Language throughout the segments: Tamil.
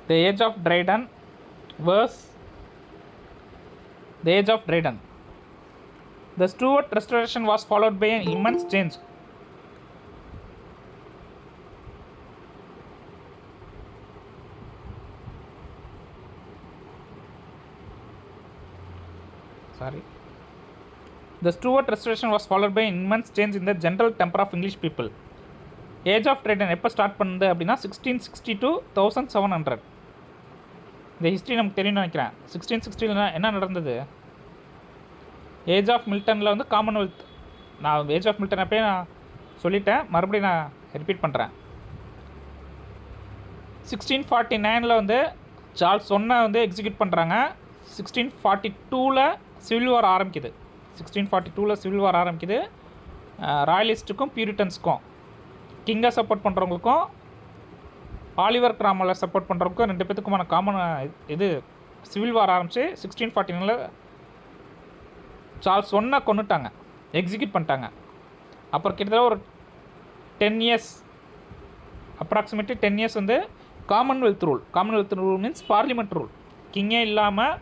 The Age of Dryden verse The Age of Dryden. The Stuart Restoration was followed by an immense change. The Stuart Restoration was followed by an immense change in the general temper of English people. Age of Dryden எப்போ ஸ்டார்ட் பண்ணுது அப்படின்னா 1660 to 1700. இந்த ஹிஸ்ட்ரி நமக்கு தெரியும்னு நினைக்கிறேன். 1660 என்ன நடந்தது? ஏஜ் ஆஃப் மில்டனில் வந்து காமன்வெல்த். நான் ஏஜ் ஆஃப் மில்டன் அப்பயே நான் சொல்லிட்டேன், மறுபடியும் நான் ரிப்பீட் பண்ணுறேன். 1649 வந்து சார்ல்ஸ் ஒன்னை வந்து எக்ஸிக்யூட் பண்ணுறாங்க. 1642 சிவில் வார் ஆரம்பிக்குது. 1642 சிவில் வார் ஆரம்பிக்குது. ராயலிஸ்ட்டுக்கும் பியூரிட்டன்ஸுக்கும், கிங்கை சப்போர்ட் பண்ணுறவங்களுக்கும் ஆலிவர் கிராமலை சப்போர்ட் பண்ணுறவங்களுக்கும் ரெண்டு பேத்துக்குமான காமன் இது சிவில் வார் ஆரம்பித்து 1649 சார்ல்ஸ் ஒன்னை கொண்டுட்டாங்க, எக்ஸிக்யூட் பண்ணிட்டாங்க. அப்புறம் கிட்டத்தட்ட ஒரு 10 years, அப்ராக்சிமேட்லி 10 years வந்து Commonwealth rule means parliament rule. கிங்கே இல்லாமல்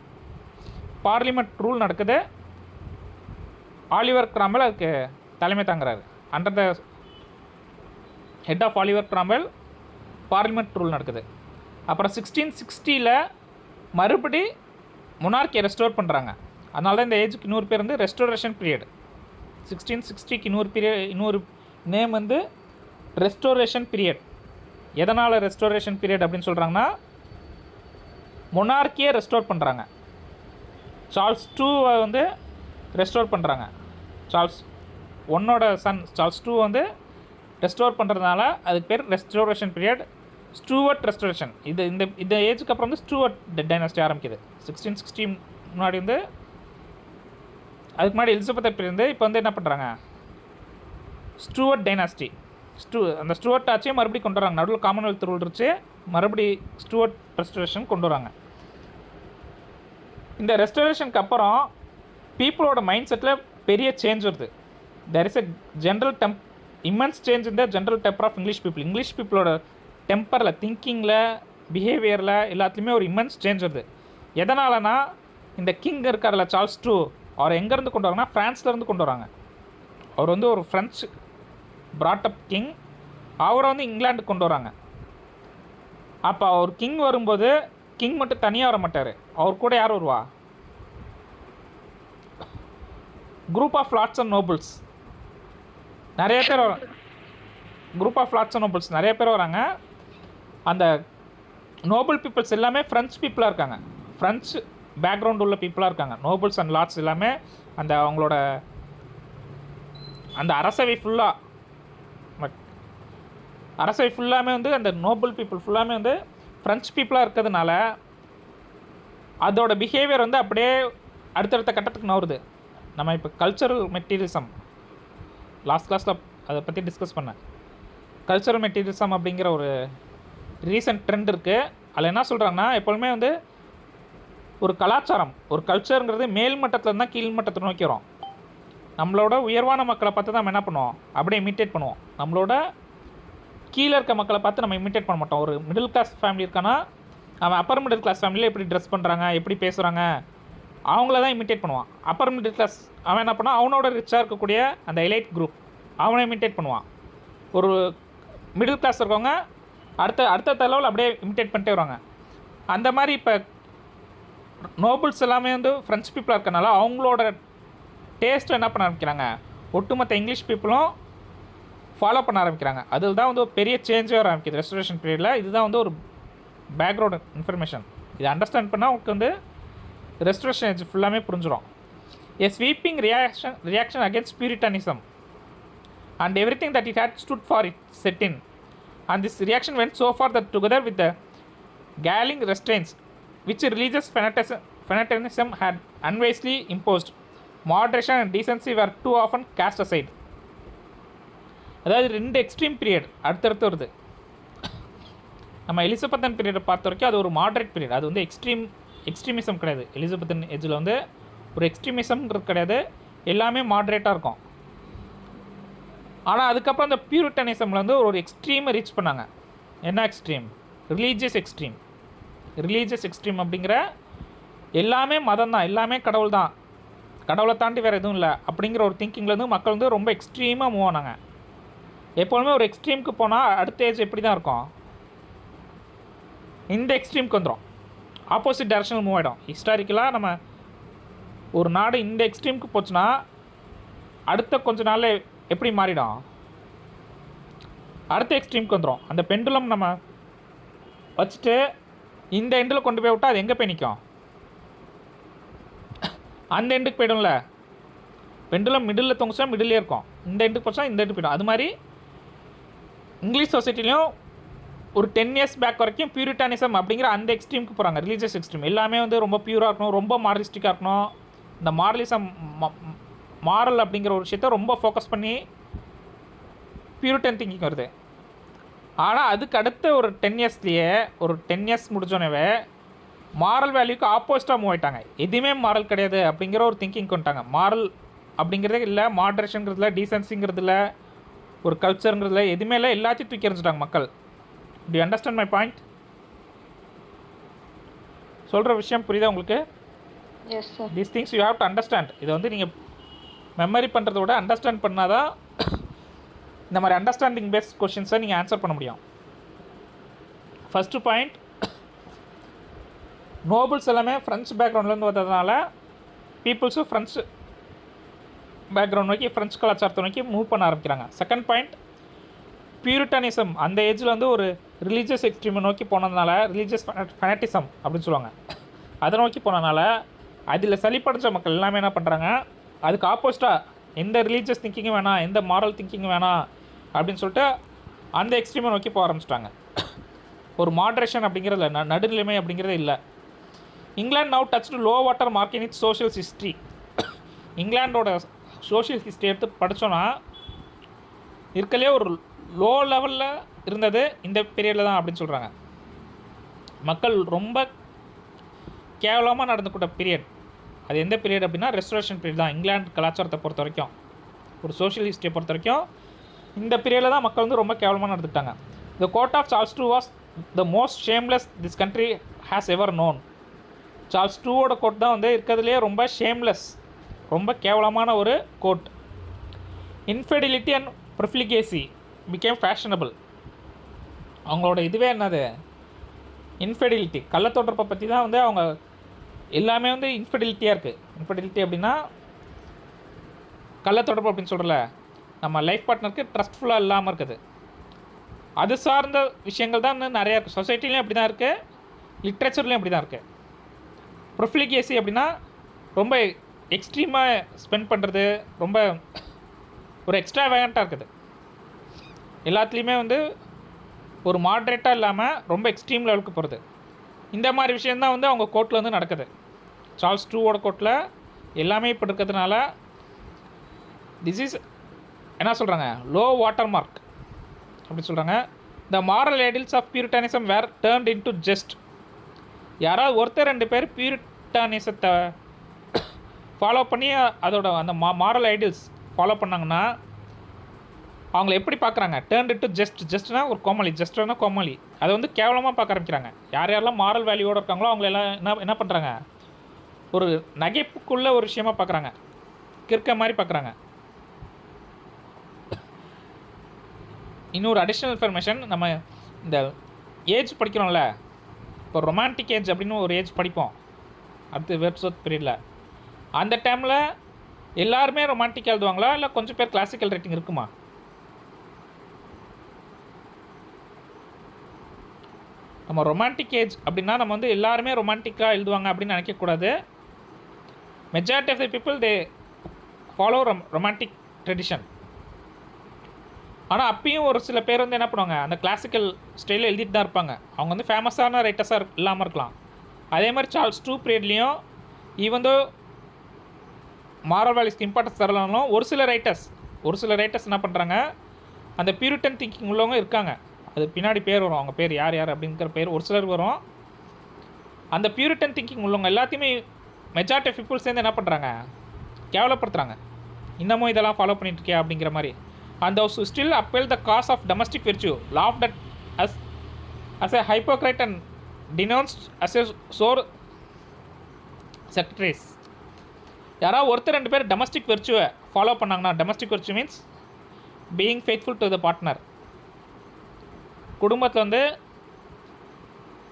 பார்லிமெண்ட் ரூல் நடக்குது. ஆலிவர் கிராமல் அதுக்கு தலைமை தாங்குறாரு. Under the head of Oliver Cromwell parliament rule நடக்குது. அப்புறம் 1660 மறுபடி மொனார்க்கியை ரெஸ்டோர் பண்ணுறாங்க. அதனால தான் இந்த ஏஜுக்கு இன்னொரு பேர் வந்து ரெஸ்டோரேஷன் பீரியட். 1660க்கு இன்னொரு நேம் வந்து ரெஸ்டோரேஷன் பீரியட். எதனால் ரெஸ்டோரேஷன் பீரியட் அப்படின்னு சொல்கிறாங்கன்னா, மொனார்க்கியை ரெஸ்டோர் பண்ணுறாங்க. சார்ல்ஸ் 2 வந்து ரெஸ்டோர் பண்ணுறாங்க. சார்ல்ஸ் ஒன்னோட சன் சார்ல்ஸ் 2 வந்து ரெஸ்டோர் பண்ணுறதுனால அதுக்கு பேர் ரெஸ்டோரேஷன் பீரியட், ஸ்டூவர்ட் ரெஸ்டோரேஷன். இந்த ஏஜுக்கு அப்புறம் வந்து ஸ்டூவர்ட் டைனாஸ்டி ஆரம்பிக்குது. 1660 முன்னாடி வந்து அதுக்கு முன்னாடி எலிசபெத் பீரியட் வந்து இப்போ வந்து என்ன பண்ணுறாங்க, ஸ்டூவர்ட் டைனாஸ்டி. அந்த ஸ்டூவர்ட் ஆட்சியை மறுபடியும் கொண்டு வராங்க. நடுவில் காமன்வெல்த் ரூல் இருந்துச்சு, மறுபடி ஸ்டூவர்ட் ரெஸ்டோரேஷன் கொண்டு வராங்க. இந்த ரெஸ்டோரேஷனுக்கு அப்புறம் பீப்புளோட மைண்ட் செட்டில் பெரிய சேஞ்ச் வருது. There is a general immense change இந்த general temper of English people. English பீப்புளோட டெம்பரில், திங்கிங்கில், பிஹேவியரில் எல்லாத்துலேயுமே ஒரு இம்மென்ஸ் சேஞ்ச் வருது. எதனாலனா, இந்த கிங் இருக்கார்ல சார்ல்ஸ் 2, அவர் எங்கேருந்து கொண்டு வராங்கன்னா ஃப்ரான்ஸ்லேருந்து கொண்டு வராங்க. அவர் வந்து ஒரு ஃப்ரெஞ்சு பிராட்டப் கிங். அவரை வந்து இங்கிலாண்டுக்கு கொண்டு வராங்க. அப்போ அவர் கிங் வரும்போது கிங் மட்டும் தனியாக வர மாட்டார், அவர் கூட யார் வருவா? Group of lords and nobles நிறைய பேர் வராங்க. Group of lords and nobles நிறைய பேர் வராங்க. அந்த நோபல் பீப்புள்ஸ் எல்லாமே ஃப்ரெஞ்ச் பீப்புளாக இருக்காங்க, ஃப்ரெஞ்சு பேக்ரவுண்ட் உள்ள பீப்புளாக இருக்காங்க. நோபல்ஸ் அண்ட் லார்ட்ஸ் எல்லாமே அந்த அவங்களோட அந்த அரசவை ஃபுல்லாமே வந்து அந்த நோபல் பீப்புள் ஃபுல்லாமே வந்து ஃப்ரெஞ்ச் பீப்புளாக இருக்கிறதுனால அதோட பிஹேவியர் வந்து அப்படியே அடுத்தடுத்த கட்டத்துக்கு நவருது. நம்ம இப்போ கல்ச்சரல் மெட்டீரியலிசம் லாஸ்ட் கிளாஸில் அதை பற்றி டிஸ்கஸ் பண்ணேன். கல்ச்சரல் மெட்டீரியலிசம் அப்படிங்கிற ஒரு ரீசன்ட் ட்ரெண்ட் இருக்குது. அதில் என்ன சொல்கிறாங்கன்னா, எப்போதுமே வந்து ஒரு கலாச்சாரம், ஒரு கல்ச்சருங்கிறது மேல் மட்டத்தில் தான் கீழ் மட்டத்தை நோக்கி வரும். நம்மளோட உயர்வான மக்களை பார்த்து தான் நம்ம என்ன பண்ணுவோம், அப்படியே இமிட்டேட் பண்ணுவோம். நம்மளோட கீழே இருக்க மக்களை பார்த்து நம்ம இமிட்டேட் பண்ண மாட்டோம். ஒரு மிடில் கிளாஸ் ஃபேமிலி இருக்கான்னா அவன் அப்பர் மிடில் கிளாஸ் ஃபேமிலியில் எப்படி ட்ரெஸ் பண்ணுறாங்க, எப்படி பேசுகிறாங்க, அவங்கள தான் இமிட்டேட் பண்ணுவான். அப்பர் மிடில் கிளாஸ் அவன் என்ன பண்ணுவான், அவனோட ரிச்சாக இருக்கக்கூடிய அந்த எலைட் குரூப் அவனை இமிட்டேட் பண்ணுவான். ஒரு மிடில் கிளாஸ் இருக்கவங்க அடுத்த லெவல் அப்படியே இமிட்டேட் பண்ணிட்டே வருவாங்க. அந்த மாதிரி இப்போ நோபல்ஸ் எல்லாமே வந்து ஃப்ரெஞ்ச் பீப்புளாக இருக்கனால அவங்களோட டேஸ்ட்டை என்ன பண்ண ஆரம்பிக்கிறாங்க, ஒட்டுமொத்த இங்கிலீஷ் பீப்புளும் ஃபாலோ பண்ண ஆரம்பிக்கிறாங்க. அதில் தான் வந்து ஒரு பெரிய சேஞ்சே வர ஆரம்பிக்குது ரெஸ்டோரேஷன் பீரியடில். இதுதான் வந்து ஒரு பேக்ரவுண்ட் இன்ஃபர்மேஷன். இதை அண்டர்ஸ்டாண்ட் பண்ணால் உங்களுக்கு வந்து ரெஸ்டோரேஷன் ஏஜ் ஃபுல்லாமே புரிஞ்சிடும். A sweeping reaction against Puritanism and everything that it had stood for it set in. And this reaction went so far that together with the galling restraints which religious fanaticism had unwisely imposed, moderation and decency were too often cast aside. அதாவது 2 எக்ஸ்ட்ரீம் பீரியட் அடுத்தடுத்து வருது. நம்ம எலிசபெத்தன் பீரியடை பார்த்த வரைக்கும் அது ஒரு மாடரேட் பீரியட். அது வந்து எக்ஸ்ட்ரீமிசம் கிடையாது. எலிசபெத்தன் ஏஜில் வந்து ஒரு எக்ஸ்ட்ரீமிசம்ங்கிறது கிடையாது, எல்லாமே மாடரேட்டாக இருக்கும். ஆனால் அதுக்கப்புறம் அந்த பியூரிட்டனிசமில் வந்து ஒரு எக்ஸ்ட்ரீமை ரீச் பண்ணாங்க. என்ன extreme? Religious extreme. Religious extreme அப்படிங்கிற எல்லாமே மதம் தான், எல்லாமே கடவுள் தான், கடவுளை தாண்டி வேறு எதுவும் இல்லை அப்படிங்கிற ஒரு திங்கிங்லேருந்து மக்கள் வந்து ரொம்ப எக்ஸ்ட்ரீமாக மூவ் ஆனாங்க. எப்போதுமே ஒரு எக்ஸ்ட்ரீமுக்கு போனால் அடுத்த ஏஜ் எப்படி தான் இருக்கும், இந்த எக்ஸ்ட்ரீமுக்கு வந்துடும், ஆப்போசிட் டைரக்ஷனில் மூவ் ஆகிடும். ஹிஸ்டாரிக்கலாக நம்ம ஒரு நாடு இந்த எக்ஸ்ட்ரீமுக்கு போச்சுன்னா அடுத்த கொஞ்ச நாளில் எப்படி மாறிடும், அடுத்த எக்ஸ்ட்ரீமுக்கு வந்துடும். அந்த பெண்டுலம் நம்ம வச்சுட்டு இந்த எண்டில் கொண்டு போய் விட்டால் அது எங்கே போய் நிற்கும், அந்த எண்டுக்கு போய்டும்ல. பெண்டுலம் மிடில் தொங்குச்சா மிடிலே இருக்கும், இந்த எண்டுக்கு போச்சா இந்த எண்டு போய்டும். அது மாதிரி இங்கிலீஷ் சொசைட்டிலையும் ஒரு 10 years பேக் வரைக்கும் பியூரிட்டானிசம் அப்படிங்கிற அந்த எக்ஸ்ட்ரீமுக்கு போகிறாங்க. ரிலீஜியஸ் எக்ஸ்ட்ரீம் எல்லாமே வந்து ரொம்ப பியூராக இருக்கணும், ரொம்ப மாரலிஸ்டிக்காக இருக்கணும். இந்த மாரலிசம் மாரல் அப்படிங்கிற ஒரு விஷயத்த ரொம்ப ஃபோக்கஸ் பண்ணி பியூரிட்டன் திங்கிங் வருது. ஆனால் அதுக்கு அடுத்த ஒரு 10 yearsலேயே ஒரு 10 years முடிஞ்சோன்னே மாரல் வேல்யூக்கு ஆப்போசிட்டாக மூவ் ஆகிட்டாங்க. எதுவுமே மாரல் கிடையாது அப்படிங்கிற ஒரு திங்கிங் கொண்டுட்டாங்க. மாரல் அப்படிங்கிறதே இல்லை, மாட்ரேஷனுங்கிறதுல, டீசன்சிங்கிறதுல, ஒரு கல்ச்சருங்கிறதுல எதுவுமே இல்லை, எல்லாத்தையும் தூக்கி எறிஞ்சிட்டாங்க மக்கள். To you understand my point? சொல்கிற விஷயம் புரியுதா உங்களுக்கு? Yes sir. These things you have to understand. இதை வந்து நீங்கள் மெமரி பண்ணுறத விட அண்டர்ஸ்டாண்ட் பண்ணால் தான் இந்த மாதிரி அண்டர்ஸ்டாண்டிங் பேஸ்ட் கொஷின்ஸை நீங்கள் ஆன்சர் பண்ண முடியும். ஃபஸ்ட்டு பாயிண்ட், நோபல்ஸ் எல்லாமே ஃப்ரெஞ்சு பேக்ரவுண்ட்லேருந்து வந்ததுனால பீப்புள்ஸும் ஃப்ரெஞ்சு பேக்ரவுண்ட் நோக்கி, ஃப்ரெஞ்சு கலாச்சாரத்தை நோக்கி மூவ் பண்ண ஆரம்பிக்கிறாங்க. செகண்ட் பாயிண்ட், பியூரிட்டானிசம் அந்த ஏஜில் வந்து ஒரு ரிலீஜியஸ் எக்ஸ்ட்ரீமை நோக்கி போனதுனால, ரிலீஜியஸ் ஃபெனட்டிசம் அப்படின்னு சொல்லுவாங்க, அதை நோக்கி போனதுனால அதில் சளிப்படைஞ்ச மக்கள் எல்லாமே என்ன பண்ணுறாங்க, அதுக்கு ஆப்போசிட்டாக எந்த ரிலீஜியஸ் திங்கிங்கும் வேணாம், எந்த மாரல் திங்கிங்கும் வேணாம் அப்படின்னு சொல்லிட்டு அந்த எக்ஸ்ட்ரீமை நோக்கி போக ஆரம்பிச்சிட்டாங்க. ஒரு மாட்ரேஷன் அப்படிங்கிறது இல்லை, நடுநிலைமை அப்படிங்கிறது இல்லை. England now touch low water mark in its social history. இங்கிலாண்டோட சோஷியல் ஹிஸ்ட்ரி எடுத்து படித்தோன்னா இருக்கலே ஒரு லோ லெவலில் இருந்தது இந்த பீரியடில் தான் அப்படின்னு சொல்கிறாங்க. மக்கள் ரொம்ப கேவலமாக நடந்துக்கிட்ட பீரியட். அது எந்த பீரியட் அப்படின்னா ரெஸ்டரேஷன் பீரியட் தான். இங்கிலாந்து கலாச்சாரத்தை பொறுத்த வரைக்கும், ஒரு சோஷியல் ஹிஸ்ட்ரியை பொறுத்த வரைக்கும் இந்த பீரியடில் தான் மக்கள் வந்து ரொம்ப கேவலமாக நடந்துக்கிட்டாங்க. The court of Charles II was the most shameless this country has ever known. Charles IIவோட கோர்ட் தான் வந்து இருக்கிறதுலே ரொம்ப ஷேம்லெஸ், ரொம்ப கேவலமான ஒரு court. Infidelity and profligacy became fashionable. அவங்களோட இதுவே என்னது, இன்ஃபெடிலிட்டி, கள்ளத்தொடர்பை பற்றி தான் வந்து அவங்க எல்லாமே வந்து இன்ஃபெடிலிட்டியாக இருக்குது. இன்ஃபெடிலிட்டி அப்படின்னா கள்ளத்தொடர்பு அப்படின்னு சொல்கிறல, நம்ம லைஃப் பார்ட்னருக்கு ட்ரஸ்ட்ஃபுல்லாக இல்லாமல் இருக்குது. அது சார்ந்த விஷயங்கள் தான் இன்னும் நிறையா இருக்குது. சொசைட்டிலையும் அப்படி தான் இருக்குது, லிட்ரேச்சர்லேயும் அப்படி தான் இருக்குது. ப்ரொஃப்ளிகேசி அப்படின்னா ரொம்ப எக்ஸ்ட்ரீமாக ஸ்பெண்ட் பண்ணுறது, ரொம்ப ஒரு எக்ஸ்ட்ரா வேகண்ட்டாக இருக்குது. எல்லாத்துலேயுமே வந்து ஒரு மாட்ரேட்டாக இல்லாமல் ரொம்ப எக்ஸ்ட்ரீம் லெவலுக்கு போகிறது. இந்த மாதிரி விஷயந்தான் வந்து அவங்க கோர்ட்டில் வந்து நடக்குது. சார்ல்ஸ் IIவோட கோர்ட்டில் எல்லாமே இப்போ இருக்கிறதுனால திஸ் இஸ் என்ன சொல்கிறாங்க, லோ வாட்டர் மார்க் அப்படி சொல்கிறாங்க. The moral ideals of Puritanism were turned into jest. யாராவது ஒருத்தர் 2 பேர் பியூரிட்டானிசத்தை ஃபாலோ பண்ணி அதோட அந்த மாரல் ஐடியல்ஸ் ஃபாலோ பண்ணாங்கன்னா அவங்கள எப்படி பார்க்குறாங்க, டேர்ன்ட் இன் டு ஜஸ்ட்னா ஒரு கோமாளி, ஜஸ்ட்னா கோமாளி, அதை வந்து கேவலமாக பார்க்க ஆரம்பிக்கிறாங்க. யாரெல்லாம் மாரல் வேல்யூவோடு இருக்காங்களோ அவங்கள எல்லாம் என்ன பண்ணுறாங்க, ஒரு நகைப்புக்குள்ள ஒரு விஷயமாக பார்க்குறாங்க, கிறுக்க மாதிரி பார்க்குறாங்க. இன்னொரு அடிஷ்னல் இன்ஃபர்மேஷன், நம்ம இந்த ஏஜ் படிக்கிறோம்ல, இப்போ ரொமான்டிக் ஏஜ் அப்படின்னு ஒரு ஏஜ் படிப்போம் அடுத்து வெர்சோத் பீரியடில். அந்த டைமில் எல்லாருமே ரொமான்டிக்காக எழுதுவாங்களா, இல்லை கொஞ்சம் பேர் கிளாசிக்கல் ரைட்டிங் இருக்குமா? நம்ம ரொமான்டிக் ஏஜ் அப்படின்னா நம்ம வந்து எல்லாருமே ரொமான்டிக்காக எழுதுவாங்க அப்படின்னு நினைக்கக்கூடாது. Majority of the people they follow romantic tradition. ஆனால் அப்பயும் ஒரு சில பேர் வந்து என்ன பண்ணுவாங்க, அந்த கிளாசிக்கல் ஸ்டைலில் எழுதிட்டு தான் இருப்பாங்க. அவங்க வந்து ஃபேமஸான ரைட்டர்ஸாக இல்லாமல் இருக்கலாம். அதே மாதிரி சார்ல்ஸ் II பீரியட்லேயும் ஈவன் தோ மாரல் வேல்யூஸ்க்கு இம்பார்ட்டன்ஸ் தரலாலும் ஒரு சில ரைட்டர்ஸ் என்ன பண்ணுறாங்க, அந்த பியூரிட்டன் திங்கிங் உள்ளவங்க இருக்காங்க. அது பின்னாடி பேர் வரும், அவங்க பேர் யார் அப்படிங்கிற பேர் ஒரு சிலர் வரும். அந்த பியூரிட்டன் திங்கிங் உள்ளவங்க எல்லாத்தையுமே மெஜாரிட்டி ஆஃப் பீப்புள் சேர்ந்து என்ன பண்ணுறாங்க, கேவலப்படுத்துகிறாங்க. இன்னமும் இதெல்லாம் ஃபாலோ பண்ணிட்டுருக்கே அப்படிங்கிற மாதிரி. And those who still upheld the cause of domestic virtue laughed at as a hypocrite and denounced as a sore secretaries. யாராவது ஒருத்தர் 2 பேர் டொமஸ்டிக் வெர்ச்சுவை ஃபாலோ பண்ணாங்கன்னா, domestic virtue means being faithful to the partner. குடும்பத்தில் வந்து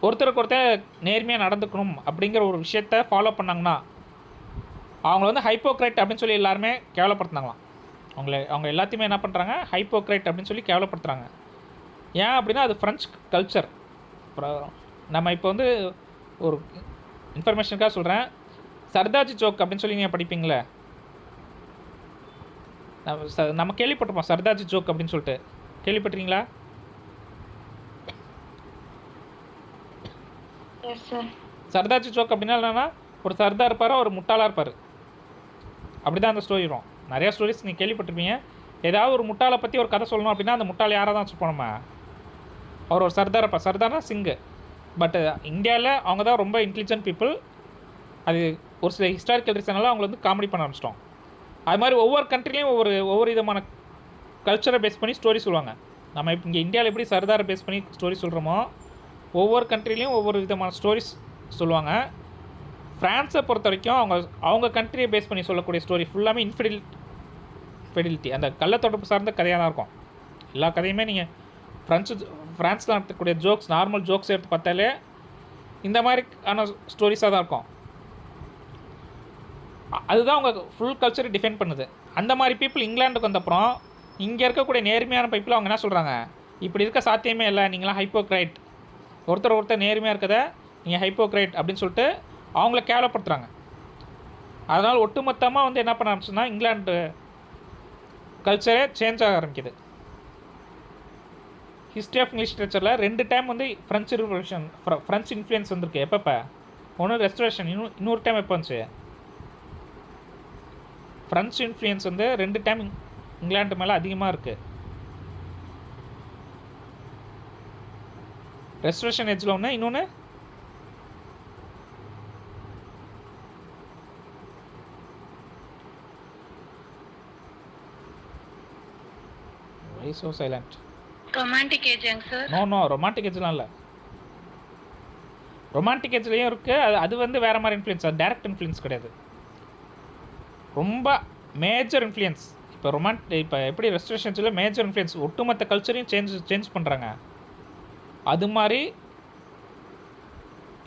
ஒருத்தருக்கு ஒருத்தர் நேர்மையாக நடந்துக்கணும் அப்படிங்கிற ஒரு விஷயத்தை ஃபாலோ பண்ணாங்கன்னா அவங்கள வந்து ஹைப்போக்ரைட் அப்படின்னு சொல்லி எல்லாருமே கேவலப்படுத்துனாங்களாம். அவங்க எல்லாத்தையுமே என்ன பண்ணுறாங்க, ஹைப்போக்ரைட் அப்படின்னு சொல்லி கேவலப்படுத்துகிறாங்க. ஏன் அப்படின்னா அது ஃப்ரெஞ்ச் கல்ச்சர். நம்ம இப்போ வந்து ஒரு இன்ஃபர்மேஷனுக்காக சொல்கிறேன், சர்தார்ஜி ஜோக் அப்படின்னு சொல்லி நீங்கள் படிப்பீங்களே, நம்ம கேள்விப்பட்டிருப்போம் சர்தார்ஜி ஜோக் அப்படின்னு சொல்லிட்டு. கேள்விப்பட்டிருக்கீங்களா? சர்தார்ஜி ஜோக் அப்படின்னா என்னன்னா, ஒரு சர்தார் இருப்பார், ஒரு முட்டாளாக இருப்பார். அப்படி தான் அந்த ஸ்டோரி வரும். நிறையா ஸ்டோரிஸ் நீங்கள் கேள்விப்பட்டிருப்பீங்க. ஏதாவது ஒரு முட்டாளை பற்றி ஒரு கதை சொல்லணும் அப்படின்னா அந்த முட்டாளை யாராக தான் வச்சுப்போம் நம்ம. அவர் ஒரு சர்தார் இருப்பார். சர்தார்னா சிங்கு. பட் இந்தியாவில் அவங்க தான் ரொம்ப இன்டெலிஜென்ட் பீப்புள். அது ஒரு சில ஹிஸ்டாரிக்கல் ரீசனால அவங்கள வந்து காமெடி பண்ண ஆரம்பிச்சிட்டோம். அது மாதிரி ஒவ்வொரு கண்ட்ரிலையும் ஒவ்வொரு விதமான கல்ச்சரை பேஸ் பண்ணி ஸ்டோரி சொல்லுவாங்க. நம்ம இப்போ இங்கே இந்தியாவில் எப்படி சர்தாரை பேஸ் பண்ணி ஸ்டோரி சொல்கிறோமோ, ஒவ்வொரு கண்ட்ரிலையும் ஒவ்வொரு விதமான ஸ்டோரிஸ் சொல்லுவாங்க. ஃப்ரான்ஸை பொறுத்த வரைக்கும் அவங்க கண்ட்ரியை பேஸ் பண்ணி சொல்லக்கூடிய ஸ்டோரி ஃபுல்லாமே இன்ஃபிடிலிட்டி, அந்த கள்ளத்தொடர்பு சார்ந்த கதையாக தான் இருக்கும். எல்லா கதையுமே நீங்கள் ஃப்ரான்ஸில் நடத்தக்கூடிய ஜோக்ஸ், நார்மல் ஜோக்ஸ் எடுத்து பார்த்தாலே இந்த மாதிரியான ஸ்டோரிஸாக தான் இருக்கும். அதுதான் அவங்க ஃபுல் கல்ச்சரை டிஃபைன் பண்ணுது. அந்த மாதிரி பீப்புள் இங்கிலாண்டுக்கு வந்தப்புறம் இங்கே இருக்கக்கூடிய நேர்மையான பீப்புள் அவங்க என்ன சொல்கிறாங்க, இப்படி இருக்க சாத்தியமே இல்லை, நீங்களாம் ஹைப்போக்ரைட், ஒருத்தர் நேர்மையாக இருக்கதை நீங்கள் ஹைப்போக்ரைட் அப்படின்னு சொல்லிட்டு அவங்கள கேவலப்படுத்துகிறாங்க. அதனால் ஒட்டுமொத்தமாக வந்து என்ன பண்ண ஆரம்பிச்சுன்னா இங்கிலாண்டு கல்ச்சரே சேஞ்ச் ஆக ஆரம்பிக்குது. ஹிஸ்ட்ரி ஆஃப் இங்கிலீஷ் லிட்ரேச்சரில் 2 டைம் வந்து ஃப்ரெஞ்ச் ரிவல்யூஷன், ஃப்ரெஞ்ச் இன்ஃப்ளூயன்ஸ் வந்திருக்கு. எப்பப்போ? ஒன்று ரெஸ்டரேஷன், இன்னொரு டைம் எப்போ வந்துச்சு? ஃப்ரெஞ்ச் இன்ஃப்ளூயன்ஸ் வந்து 2 டைம் இங்கிலாண்டு மேலே அதிகமாக இருக்குது. ரெஸ்டரேஷன் ஏஜில் ஒன்று, இன்னொன்று Why so silent? Romantic age sir? No romantic ஏஜ்லாம் இல்லை. ரொமான்டிக் ஏஜ்லேயும் இருக்குது. அது வந்து வேறு மாதிரி இன்ஃப்ளூயன்ஸ், அது டேரக்ட் இன்ஃப்ளூயன்ஸ் கிடையாது, ரொம்ப மேஜர் இன்ஃப்ளூயன்ஸ். இப்போ எப்படி ரெஸ்டரேஷன்ஸில் மேஜர் இன்ஃப்ளூயன்ஸ் ஒட்டுமொத்த கல்ச்சரையும் சேஞ்ச் பண்ணுறாங்க. அது மாதிரி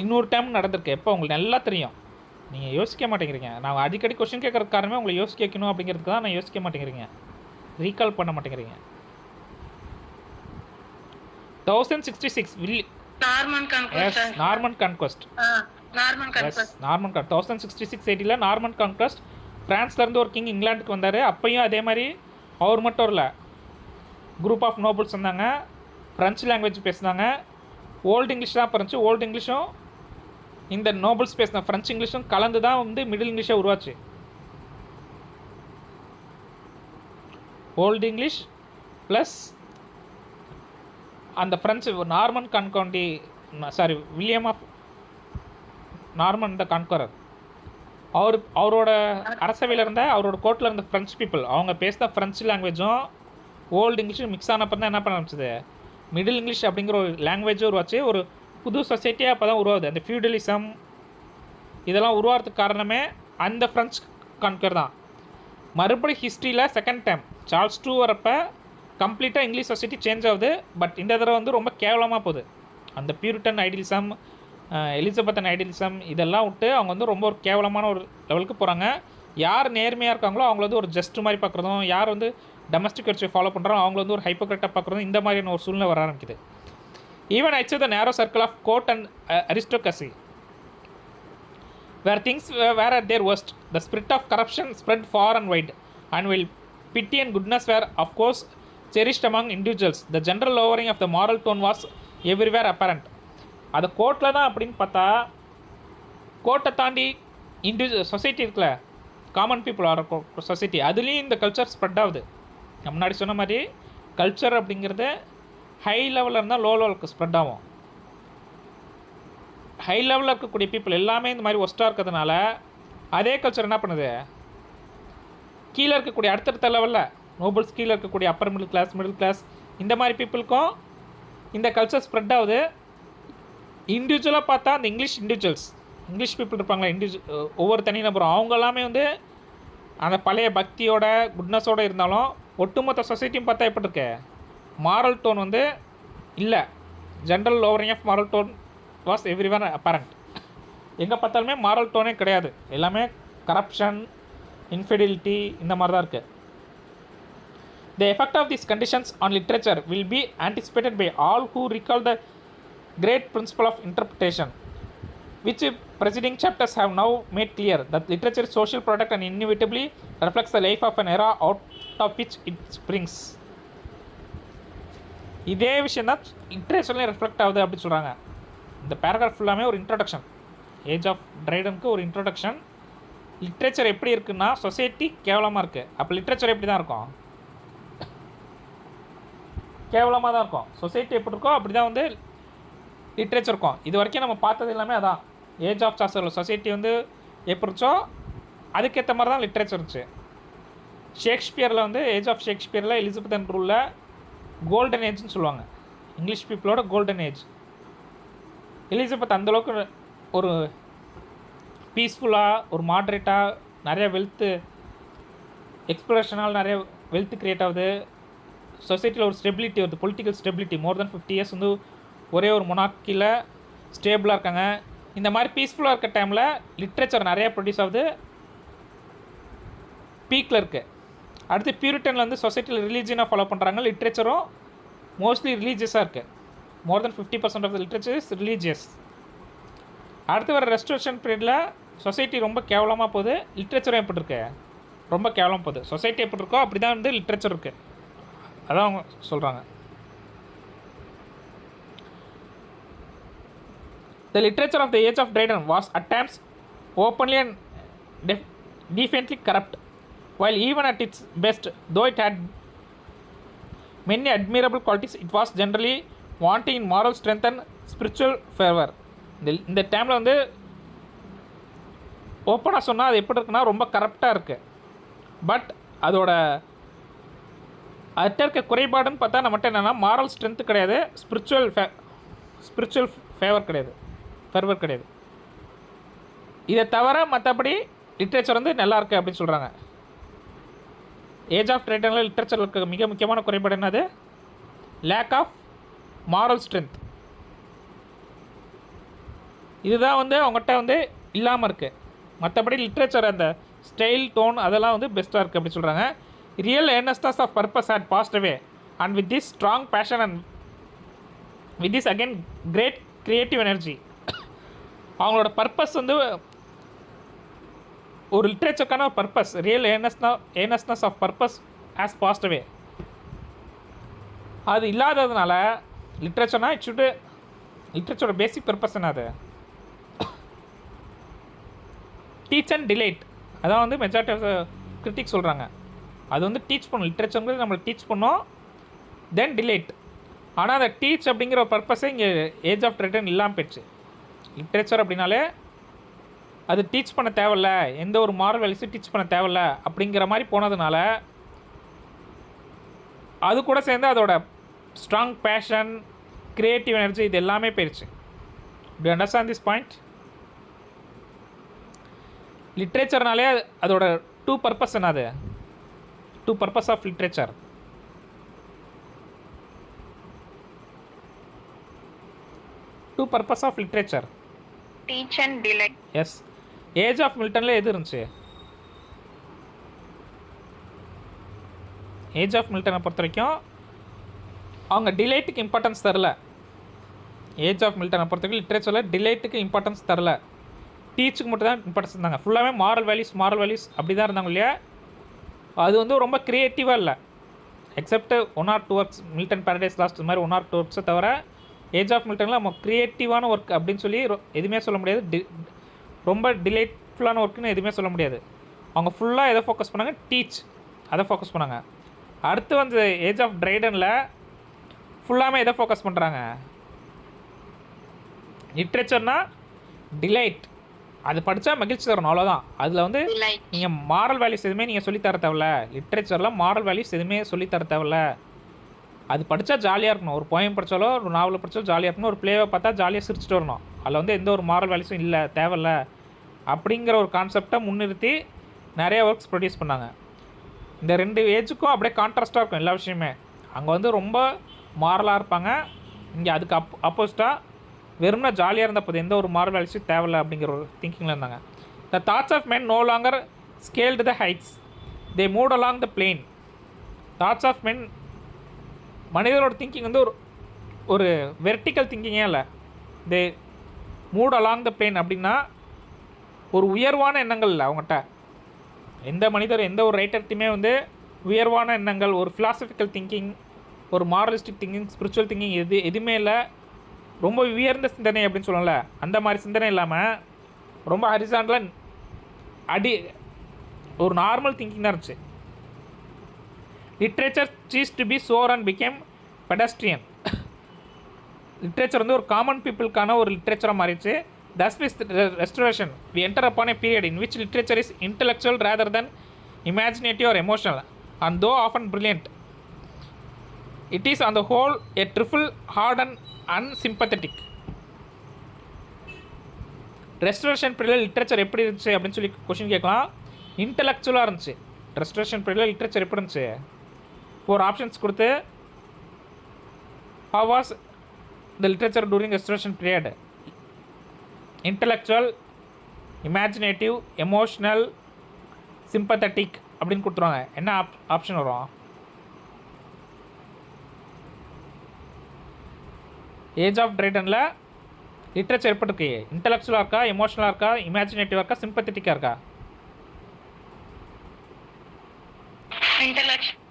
இன்னொரு டைம் நடந்திருக்கு. எப்போ உங்களுக்கு நல்லா தெரியும், நீங்கள் யோசிக்க மாட்டேங்கிறீங்க. நான் அடிக்கடி கொஸ்டின் கேட்குறதுக்கு காரணமே உங்களை யோசிக்க வைக்கணும் அப்படிங்கிறதுக்கு தான். நான் யோசிக்க மாட்டேங்கிறீங்க, ரீகால் பண்ண மாட்டேங்கிறீங்க. 1066 Norman Conquest. 1066 AD Norman Conquest. ஃப்ரான்ஸ்லேருந்து ஒரு கிங் இங்கிலாந்துக்கு வந்தார். அப்பையும் அதே மாதிரி அவர் மட்டும் இல்லை, குரூப் ஆஃப் நோபல்ஸ் வந்தாங்க, ஃப்ரெஞ்சு லாங்குவேஜ் பேசினாங்க. ஓல்டு இங்கிலீஷ் தான் இருந்துச்சு. ஓல்டு இங்கிலீஷும் இந்த நோபல்ஸ் பேசின ஃப்ரெஞ்சு இங்கிலீஷும் கலந்து தான் வந்து மிடில் இங்கிலீஷாக உருவாச்சு. ஓல்டு இங்கிலீஷ் ப்ளஸ் அந்த ஃப்ரெஞ்சு நார்மன் கான்கவுண்டி, William of Norman the Conqueror, அவரோட அரசவையில் இருந்த அவரோட கோர்ட்டில் இருந்த ஃப்ரெஞ்ச் பீப்புள் அவங்க பேசின ஃப்ரெஞ்சு லாங்குவேஜும் ஓல்டு இங்கிலீஷும் மிக்ஸ் ஆனப்போ தான் என்ன பண்ண ஆரம்பிச்சது, மிடில் இங்கிலீஷ் அப்படிங்கிற ஒரு லாங்குவேஜும் உருவாச்சு. ஒரு புது சொசைட்டியாக அப்போ தான் உருவாகுது. அந்த ஃபியூடலிசம் இதெல்லாம் உருவாகிறதுக்கு காரணமே அந்த ஃப்ரெஞ்ச் கான்கர் தான். மறுபடியும் ஹிஸ்ட்ரியில் செகண்ட் டைம் சார்ல்ஸ் 2 வரப்போ கம்ப்ளீட்டாக இங்கிலீஷ் சொசைட்டி சேஞ்ச் ஆகுது. பட் இந்த தடவை வந்து ரொம்ப கேவலமாக போகுது. அந்த பியூரிட்டன் ஐடியலிசம், எலிசபெத்தன் ஐடியலிசம் இதெல்லாம் விட்டு அவங்க வந்து ரொம்ப ஒரு கேவலமான ஒரு லெவலுக்கு போகிறாங்க. யார் நேர்மையாக இருக்காங்களோ அவங்கள வந்து ஒரு ஜஸ்ட் மாதிரி பார்க்குறதும், யார் வந்து டொமஸ்டிக் வெர்ச்சுவை ஃபாலோ பண்ணுறோம் அவங்கள வந்து ஒரு ஹைப்போக்ரைட்டாக பார்க்குறதும், இந்த மாதிரியான ஒரு சூழ்நிலை வர ஆரம்பிக்குது. Even it's the narrow circle of court and aristocracy where things were at their worst, the spirit of corruption spread far and wide, and while pity and goodness were of course cherished among individuals, the general lowering of the moral tone was everywhere apparent. அது கோர்ட்டில் தான் அப்படின்னு பார்த்தா, கோர்ட்டை தாண்டி சொசைட்டி இருக்குல்ல, காமன் பீப்புள் ஆர் சொசைட்டி, அதுலேயும் இந்த கல்ச்சர் ஸ்ப்ரெட் ஆகுது. முன்னாடி சொன்ன மாதிரி கல்ச்சர் அப்படிங்கிறது ஹை லெவலில் இருந்தால் லோ லெவலுக்கு ஸ்ப்ரெட் ஆகும். ஹை லெவலில் இருக்கக்கூடிய பீப்புள் எல்லாமே இந்த மாதிரி ஒஸ்ட்டாக இருக்கிறதுனால அதே கல்ச்சர் என்ன பண்ணுது, கீழே இருக்கக்கூடிய அடுத்தடுத்த லெவலில் நோபல்ஸ் கீழே இருக்கக்கூடிய அப்பர் மிடில் கிளாஸ் இந்த மாதிரி பீப்புளுக்கும் இந்த கல்ச்சர் ஸ்ப்ரெட் ஆகுது. இண்டிவிஜுவலாக பார்த்தா அந்த இங்கிலீஷ் பீப்புள் இருப்பாங்களா, ஒவ்வொரு தனிநபரும் அவங்க எல்லாமே வந்து அந்த பழைய பக்தியோட குட்னஸோடு இருந்தாலும் ஒட்டுமொத்த சொசைட்டியும் பார்த்தா எப்படி இருக்கு, மாரல் டோன் வந்து இல்லை. General lowering of moral tone was everyone apparent. எங்கே பார்த்தாலுமே மாரல் டோனே கிடையாது, எல்லாமே கரப்ஷன், இன்ஃபிடிலிட்டி இந்த மாதிரி தான் இருக்குது. The effect of these conditions on literature will be anticipated by all who recall the great principle of interpretation, which preceding chapters have now made clear that literature is social product and inevitably reflects the life of an era out of which it springs. இதே விஷயம் தான் லிட்ரேச்சர்லேயும் ரெஃப்ளெக்ட் ஆகுது அப்படின்னு சொல்கிறாங்க. இந்த பேராகிராஃப் ஃபுல்லாமே ஒரு இன்ட்ரடக்ஷன், ஏஜ் ஆஃப் ட்ரைடனுக்கு ஒரு இன்ட்ரடக்ஷன். லிட்ரேச்சர் எப்படி இருக்குன்னா சொசைட்டி கேவலமாக இருக்குது, அப்போ லிட்ரேச்சர் எப்படி தான் இருக்கும், கேவலமாக தான் இருக்கும். சொசைட்டி எப்படி இருக்கோ அப்படி தான் வந்து லிட்ரேச்சர் இருக்கும். இது வரைக்கும் நம்ம பார்த்தது எல்லாமே அதான். ஏஜ் ஆஃப் சாசரில் சொசைட்டி வந்து எப்படி இருந்துச்சோ அதுக்கேற்ற மாதிரி தான் லிட்ரேச்சர் இருந்துச்சு. ஷேக்ஸ்பியரில் வந்து ஏஜ் ஆஃப் ஷேக்ஸ்பியரில் எலிசபெத்தன் ரூலில் கோல்டன் ஏஜ்னு சொல்லுவாங்க, இங்கிலீஷ் பீப்புளோட கோல்டன் ஏஜ். எலிசபெத் அந்தளவுக்கு ஒரு பீஸ்ஃபுல்லாக, ஒரு மாட்ரேட்டாக, நிறைய வெல்த்து எக்ஸ்ப்ளோரேஷனால் நிறைய வெல்த் க்ரியேட் ஆகுது. சொசைட்டியில் ஒரு ஸ்டெபிலிட்டி வருது, பொலிட்டிக்கல் ஸ்டெபிலிட்டி. மோர் தென் 50 இயர்ஸ் வந்து ஒரே ஒரு மொனார்க்கியில் ஸ்டேபிளாக இருக்காங்க. இந்த மாதிரி பீஸ்ஃபுல்லாக இருக்க டைமில் லிட்ரேச்சர் நிறையா ப்ரொடியூஸ் ஆகுது, பீக்கில் இருக்குது. அடுத்து பியூரிட்டனில் வந்து சொசைட்டியில் ரிலீஜியனாக ஃபாலோ பண்ணுறாங்க, லிட்ரேச்சரும் மோஸ்ட்லி ரிலீஜியஸாக இருக்குது. More than 50% of the literature is religious. அடுத்து வர ரெஸ்டோரேஷன் பீரியடில் சொசைட்டி ரொம்ப கேவலமாக போகுது, லிட்ரேச்சரும் எப்படி இருக்கு, ரொம்ப கேவலமாக போகுது. சொசைட்டி எப்படி இருக்கோ அப்படி தான் வந்து லிட்ரேச்சர் இருக்குது, அதான் அவங்க சொல்கிறாங்க. The literature of the Age of Dryden was at times openly and defiantly corrupt, while even at its best, though it had many admirable qualities, it was generally wanting in moral strength and spiritual fervor. இந்த டைமில் வந்து ஓப்பனாக சொன்னால் அது எப்படி இருக்குன்னா ரொம்ப கரப்டாக இருக்குது. பட் அதோட அதுகிட்ட இருக்க குறைபாடுன்னு பார்த்தா நம்மகிட்ட என்னென்னா மாரல் ஸ்ட்ரென்த்து கிடையாது, ஸ்பிரிச்சுவல் ஃபேவர் கிடையாது, ஃபெர்வர் கிடையாது. இதை தவிர மற்றபடி லிட்ரேச்சர் வந்து நல்லா இருக்குது அப்படின்னு சொல்கிறாங்க. ஏஜ் ஆஃப் ட்ரைடனில் லிட்ரேச்சர் இருக்க மிக முக்கியமான குறைபாடு என்னது, லேக் ஆஃப் மாரல் ஸ்ட்ரென்த். இதுதான் வந்து அவங்ககிட்ட வந்து இல்லாமல் இருக்குது. மற்றபடி லிட்ரேச்சர் அந்த ஸ்டைல், டோன் அதெல்லாம் வந்து பெஸ்ட்டாக இருக்குது அப்படின்னு சொல்கிறாங்க. Real earnestness of purpose had passed away, and with this strong passion and with this again great creative energy, அவங்களோட பர்பஸ் வந்து ஒரு லிட்ரேச்சருக்கான ஒரு purpose, real earnestness of purpose has passed away. அது இல்லாததுனால லிட்ரேச்சர்னா லிட்ரேச்சரோட பேசிக் பர்பஸ் என்னது, டீச் அண்ட் டிலைட். அதான் வந்து மெஜாரிட்டி ஆஃப் கிரிட்டிக் சொல்கிறாங்க. அது வந்து டீச் பண்ணும், லிட்ரேச்சருங்கிறது நம்மளை டீச் பண்ணோம், தென் டிலைட். ஆனால் அந்த டீச் அப்படிங்கிற ஒரு பர்பஸே இங்கே ஏஜ் ஆஃப் ட்ரைடன் இல்லாமல் போயிடுச்சு. லிட்ரேச்சர் அப்படின்னாலே அது டீச் பண்ண தேவையில்ல, எந்த ஒரு மாரல் வேல்யூஸும் டீச் பண்ண தேவையில்ல அப்படிங்கிற மாதிரி போனதுனால அது கூட சேர்ந்து அதோட ஸ்ட்ராங் பேஷன், க்ரியேட்டிவ் எனர்ஜி இது எல்லாமே போயிடுச்சு. To understand this point? லிட்ரேச்சர்னாலே அதோட டூ பர்பஸ் என்னது, two purpose of literature. Two purpose of literature, teach and delight. Yes. Age of மில்டனில் எது இருந்துச்சு, ஏஜ் ஆஃப் மில்டனை பொறுத்த வரைக்கும் அவங்க டிலைட்டுக்கு இம்பார்ட்டன்ஸ் தரல. ஏஜ் ஆஃப் மில்டனை பொறுத்த வரைக்கும் லிட்ரேச்சரில் டிலைட்டுக்கு இம்பார்ட்டன்ஸ் தரல, டீச்சுக்கு மட்டும் தான் இம்பார்ட்டன்ஸ் இருந்தாங்க. ஃபுல்லாகவே மாரல் வேல்யூஸ் அப்படி தான் இருந்தாங்க இல்லையா. அது வந்து ரொம்ப க்ரியேட்டிவாக இல்லை, accept 1 or 2 works, Milton Paradise last இது மாதிரி 1 or 2 ஒர்க்ஸை தவிர ஏஜ் ஆஃப் மில்டனில் நம்ம க்ரியேட்டிவான ஒர்க் அப்படின்னு சொல்லி எதுவுமே சொல்ல முடியாது, ரொம்ப டிலைட்ஃபுல்லான ஒர்க்குன்னு எதுவுமே சொல்ல முடியாது. அவங்க ஃபுல்லாக எதை ஃபோக்கஸ் பண்ணாங்க, டீச், அதை ஃபோக்கஸ் பண்ணாங்க. அடுத்து வந்து ஏஜ் ஆஃப் ட்ரைடனில் ஃபுல்லாமே எதை ஃபோக்கஸ் பண்ணுறாங்க, லிட்ரேச்சர்னா டிலைட், அது படித்தா மகிழ்ச்சி தரணும், அவ்வளோதான். அதில் வந்து நீங்கள் மாரல் வேல்யூஸ் எதுவுமே நீங்கள் சொல்லித்தர தேவையில்ல, லிட்ரேச்சரில் மாரல் வேல்யூஸ் எதுவுமே சொல்லித்தர தேவையில்ல. அது படித்தா ஜாலியாக இருக்கணும். ஒரு போயம் படித்தாலோ ஒரு நாவலை படித்தாலும் ஜாலியாக இருக்கணும். ஒரு ப்ளேவை பார்த்தா ஜாலியாக சிரிச்சிட்டு வரணும். அதில் வந்து எந்த ஒரு மாரல் வேல்யூஸும் இல்லை, தேவையில்ல அப்படிங்கிற ஒரு கான்செப்டை முன்னிறுத்தி நிறைய ஒர்க்ஸ் ப்ரொடியூஸ் பண்ணாங்க. இந்த 2 ஏஜுக்கும் அப்படியே கான்ட்ராஸ்ட்டாக இருக்கும் எல்லா விஷயமே. அங்கே வந்து ரொம்ப மாரலாக இருப்பாங்க, இங்கே அதுக்கு அப்போசிட்டாக வெறும்னா ஜாலியாக இருந்த போது எந்த ஒரு மாரல் வேல்யூஸும் தேவையில்லை அப்படிங்கிற ஒரு திங்கிங்கில் இருந்தாங்க. The thoughts of men no longer scaled the heights, they moved along the plain. Thoughts of men, மனிதரோட திங்கிங் வந்து ஒரு வெர்டிக்கல் திங்கிங்கே இல்லை, they moved along the plain. அப்படின்னா ஒரு உயர்வான எண்ணங்கள் இல்லை அவங்ககிட்ட. எந்த மனிதர் எந்த ஒரு ரைட்டர்ட்டையுமே வந்து உயர்வான எண்ணங்கள், ஒரு ஃபிலாசபிக்கல் திங்கிங், ஒரு மாரலிஸ்டிக் திங்கிங், ஸ்பிரிச்சுவல் திங்கிங் எதுவுமே இல்லை. ரொம்ப உயர்ந்த சிந்தனை அப்படின்னு சொல்லல, அந்த மாதிரி சிந்தனை இல்லாமல் ரொம்ப ஹரிசாண்டலாக ஒரு நார்மல் திங்கிங் தான் இருந்துச்சு. Literature cease to be soar and became pedestrian. Literature வந்து ஒரு காமன் பீப்புளுக்கான ஒரு லிட்ரேச்சராக மாறிடுச்சு. Thus with restoration, we enter upon a period in which literature is intellectual rather than imaginative or emotional, and though often brilliant, it is on the whole a trifle hard and unsympathetic. Restoration பீரியடில் லிட்ரேச்சர் எப்படி இருந்துச்சு அப்படின்னு சொல்லி கொஷின் கேட்கலாம். இன்டெலெக்சுவலாக இருந்துச்சு. ரெஸ்டரேஷன் பீரியடில் லிட்ரேச்சர் எப்படி இருந்துச்சு? 4 ஆப்ஷன்ஸ் கொடுத்து how was the literature during restoration period? Intellectual, imaginative, emotional, sympathetic அப்படின்னு கொடுத்துருவாங்க. என்ன ஆப்ஷன் வரும்? ஏஜ் ஆஃப் ட்ரைடனில் லிட்ரேச்சர் எப்படி இருக்கு? இன்டெலெக்சுவலாக இருக்கா, எமோஷ்னலாக இருக்கா, இமேஜினேட்டிவாக இருக்கா, சிம்பத்தட்டிக்காக இருக்கா?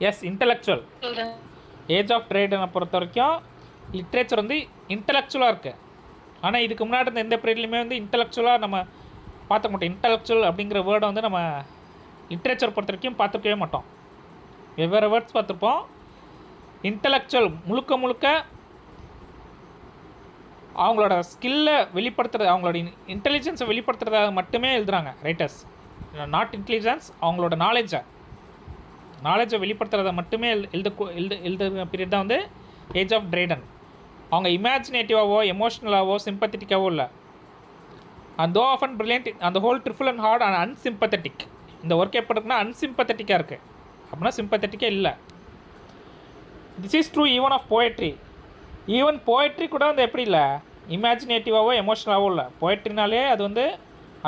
Yes, intellectual. ஏஜ் ஆஃப் ட்ரைடனை பொறுத்த வரைக்கும் லிட்ரேச்சர் வந்து இன்டெலெக்சுவலாக இருக்குது. ஆனால் இதுக்கு முன்னாடி இருந்த எந்த பீரியட்லையுமே வந்து இன்டெலெக்சுவலாக நம்ம பார்த்துக்க மாட்டோம். இன்டெலெக்சுவல் அப்படிங்கிற வேர்டை வந்து நம்ம லிட்ரேச்சர் பொறுத்த வரைக்கும் பார்த்துக்கவே மாட்டோம். வெவ்வேறு வேர்ட்ஸ் பார்த்துருப்போம். இன்டெலெக்சுவல் முழுக்க அவங்களோட ஸ்கில்லை வெளிப்படுத்துறது, அவங்களோட இன்டெலிஜென்ஸை வெளிப்படுத்துறதாக மட்டுமே எழுதுகிறாங்க ரைட்டர்ஸ். நாட் இன்டெலிஜென்ஸ், அவங்களோட நாலேஜை வெளிப்படுத்துறதை மட்டுமே எழுதுகிற பீரியட் தான் வந்து ஏஜ் ஆஃப் ட்ரைடன். அவங்க இமேஜினேட்டிவாவோ எமோஷ்னலாவோ சிம்பத்தட்டிக்காவோ இல்லை. அண்ட் தோ ஆஃபன் பிரில்லியன்ட் அந்த whole trifle and hard and unsympathetic. இந்த ஒர்க் எப்படி இருக்குன்னா அன்சிம்பத்தட்டிக்காக இருக்குது, அப்படின்னா சிம்பத்தட்டிக்கே இல்லை. This is true even of poetry. Even poetry கூட வந்து எப்படி இல்லை, இமேஜினேட்டிவாவோ எமோஷ்னலாவோ இல்லை. போயட்ரினாலே அது வந்து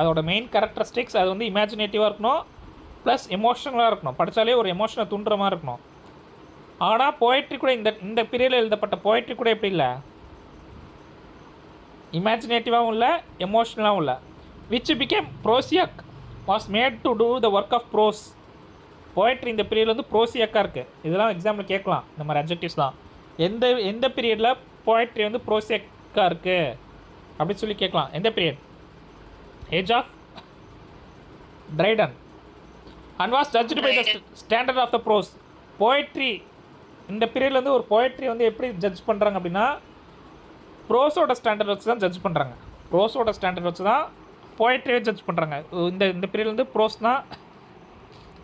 அதோட மெயின் கேரக்டரிஸ்டிக்ஸ் அது வந்து இமேஜினேட்டிவாக இருக்கணும், ப்ளஸ் எமோஷ்னலாக இருக்கணும். படித்தாலே ஒரு எமோஷனை தூண்டுற மாதிரி இருக்கணும். ஆனால் போய்ட்ரி கூட இந்த பீரியடில் எழுதப்பட்ட போய்ட்ரி கூட எப்படி இல்லை, இமேஜினேட்டிவாகவும் இல்லை, எமோஷ்னலாகவும் இல்லை. Which became prosaic was made to do the work of prose. Poetry இந்த பீரியடில் வந்து ப்ரோசியாக்காக இருக்குது. இதெல்லாம் எக்ஸாம்பிள் கேட்கலாம், இந்த மாதிரி அட்ஜெக்டிவ்ஸ்லாம். எந்த பீரியடில் போய்ட்ரி வந்து ப்ரோசியாக்காக இருக்குது அப்படின்னு சொல்லி கேட்கலாம். எந்த period? Age of Dryden. And was judged by the standard of the prose. Poetry இந்த பீரியடில் வந்து ஒரு போய்ட்ரி வந்து எப்படி ஜட்ஜ் பண்ணுறாங்க அப்படின்னா ப்ரோஸோட ஸ்டாண்டர்ட் வச்சு தான் ஜட்ஜ் பண்ணுறாங்க. ப்ரோஸோட ஸ்டாண்டர்ட் வச்சு தான் போய்ட்ரியே ஜட்ஜ் பண்ணுறாங்க. இந்த பீரியடில் வந்து ப்ரோஸ்னால்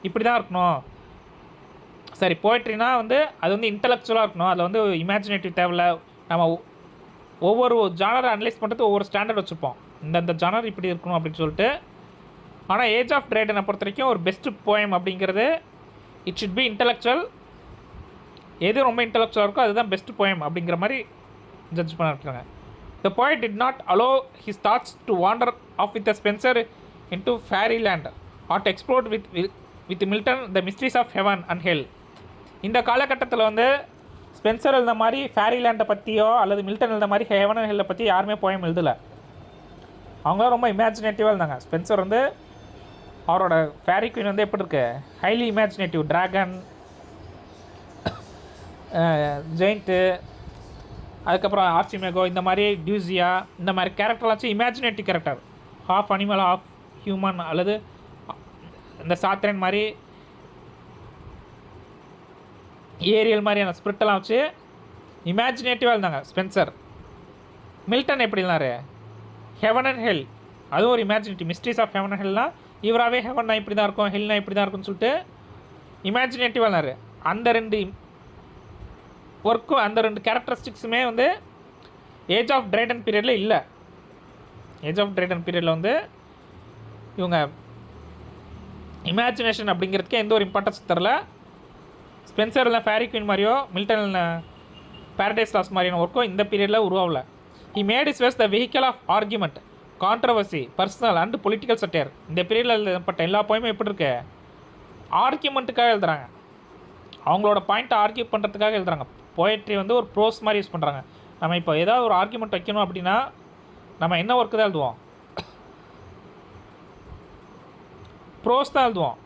இப்படி தான் இருக்கணும். சரி, போய்ட்ரினா வந்து அது வந்து இன்டெலெக்சுவலாக இருக்கணும், அதில் வந்து இமேஜினேட்டிவ் தேவையில்ல. நம்ம ஒவ்வொரு ஜானரை அனலைஸ் பண்ணுறது ஒவ்வொரு ஸ்டாண்டர்ட் வச்சுருப்போம், இந்த ஜானர் இப்படி இருக்கணும் அப்படின்னு சொல்லிட்டு. ஆனால் ஏஜ் ஆஃப் ட்ரைடனை பொறுத்த வரைக்கும் ஒரு பெஸ்ட்டு போயம் அப்படிங்கிறது இட் ஷுட் பி இன்டெலெக்சுவல். எது ரொம்ப இன்டெலெக்சுவலாக இருக்கோ அதுதான் பெஸ்ட் போயம் அப்படிங்கிற மாதிரி ஜட்ஜ் பண்ணிருக்காங்க. த poet did not allow his thoughts to wander off with the Spencer into fairyland or to explore with Milton the mysteries of heaven and hell. இந்த காலகட்டத்தில் வந்து ஸ்பென்சர் எழுத மாதிரி ஃபேரிலேண்டை பற்றியோ அல்லது மில்டன் எழுத மாதிரி ஹெவன் அண்ட் ஹெல்லை பற்றி யாருமே போயம் எழுதலை. அவங்களாம் ரொம்ப இமேஜினேட்டிவாக இருந்தாங்க. ஸ்பென்சர் வந்து அவரோட ஃபேரி குயின் வந்து எப்படி இருக்கு, ஹைலி இமேஜினேட்டிவ், ட்ராகன், ஜெயிண்ட்டு, அதுக்கப்புறம் ஆர்ச்சிமேகோ, இந்த மாதிரி டியூசியா, இந்த மாதிரி கேரக்டர்லாம் imaginative character. Half animal half human, அல்லது இந்த சாத்திரன் மாதிரி ஏரியல் மாதிரியான ஸ்பிரிட்டெல்லாம் வச்சு இமேஜினேட்டிவாக இருந்தாங்க ஸ்பென்சர். மில்டன் எப்படி இருந்தார், ஹெவன் அண்ட் ஹெல், அதுவும் ஒரு imaginative, mysteries of heaven and ஹெல்னால் இவராகவே ஹெவன்னா இப்படி தான் இருக்கும், ஹெல்னா இப்படி தான் இருக்கும்னு சொல்லிட்டு இமேஜினேட்டிவாக இருந்தார். அந்த ரெண்டு ஒர்க்கும் அந்த 2 கேரக்டரிஸ்டிக்ஸுமே வந்து ஏஜ் ஆஃப் ட்ரைடன் பீரியடில் இல்லை. ஏஜ் ஆஃப் ட்ரைடன் பீரியடில் வந்து இவங்க இமேஜினேஷன் அப்படிங்கிறதுக்கு எந்த ஒரு இம்பார்ட்டன்ஸ் தரல. ஸ்பென்சர் இல்லை ஃபேரி குயின் மாதிரியோ மில்டன் பேரடைஸ் லாஸ்ட் மாதிரியான ஒர்க்கும் இந்த பீரியடில் உருவாகல. He made his verse the vehicle of argument, controversy, personal and political satire. இந்த பீரியடில் எழுதப்பட்ட எல்லா போயுமே எப்படி இருக்கு? ஆர்கியூமெண்ட்டுக்காக எழுதுகிறாங்க. அவங்களோட பாயிண்ட்டை ஆர்கியூ பண்ணுறதுக்காக எழுதுகிறாங்க. போயட்ரி வந்து ஒரு ப்ரோஸ் மாதிரி யூஸ் பண்ணுறாங்க. நம்ம இப்போ ஏதாவது ஒரு ஆர்கியூமெண்ட் வைக்கணும் அப்படின்னா நம்ம என்ன ஒர்க்கு தான் எழுதுவோம்? ப்ரோஸ் தான் எழுதுவோம்.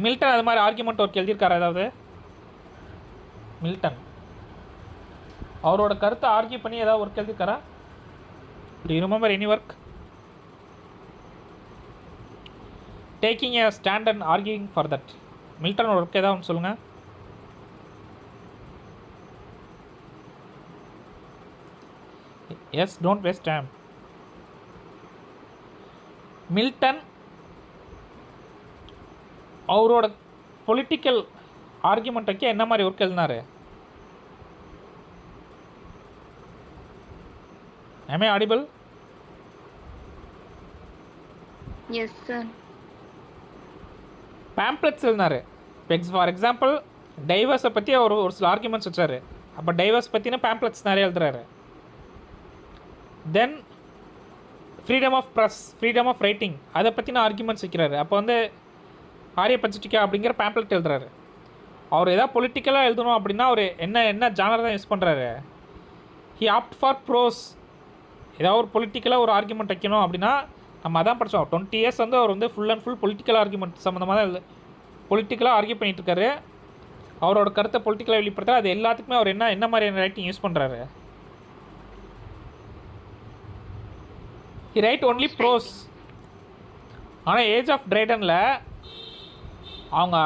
மில்டன் அது மாதிரி ஆர்கியூமெண்ட் ஒர்க் எழுதியிருக்காரு. ஏதாவது மில்டன் அவரோட கருத்தை ஆர்கியூ பண்ணி ஏதாவது work எழுதியிருக்காரா? Do you remember any work? Taking a stand and arguing for that. Milton work ஏதாவது ஒன்று சொல்லுங்கள். Yes, don't waste time. Milton அவரோட பொலிட்டிக்கல் ஆர்கியூமெண்ட் வைக்க என்ன மாதிரி ஒர்க் எழுதினார்? Am I audible? Yes, sir. Pamphlets எழுதினார். ஃபார் எக்ஸாம்பிள் டைவர்ஸை பற்றி அவர் ஒரு சில ஆர்குமெண்ட்ஸ் வச்சார். அப்போ டைவர்ஸ் பற்றின பேம்ப்ளெட்ஸ் நிறைய எழுதுறாரு. Then freedom of press, freedom of writing, அதை பற்றின ஆர்குமெண்ட்ஸ் வைக்கிறாரு. அப்போ வந்து ஆரிய பச்சிட்டிக்கா அப்படிங்கிற பேம்ப்ளெட் எழுதுறாரு. அவர் எதாவது பொலிட்டிக்கலாக எழுதணும் அப்படின்னா அவர் என்ன ஜானர் தான் யூஸ் பண்ணுறாரு? He opt for prose. ஏதாவது ஒரு பொலிட்டிக்கலாக ஒரு ஆர்குமெண்ட் வைக்கணும் அப்படின்னா நம்ம அதான் படித்தோம். 20 இயர்ஸ் வந்து அவர் வந்து full and full political argument சம்மந்தமாக தான் பொலிட்டிக்கலாக ஆர்கியூ பண்ணிகிட்ருக்காரு. அவரோட கருத்தை பொலிட்டிக்கலாக வெளிப்படுத்த அது எல்லாத்துக்குமே அவர் என்ன மாதிரியான ரைட்டிங் யூஸ் பண்ணுறாரு? He write only prose. ஆனால் ஏஜ் ஆஃப் ட்ரைடனில் அவங்க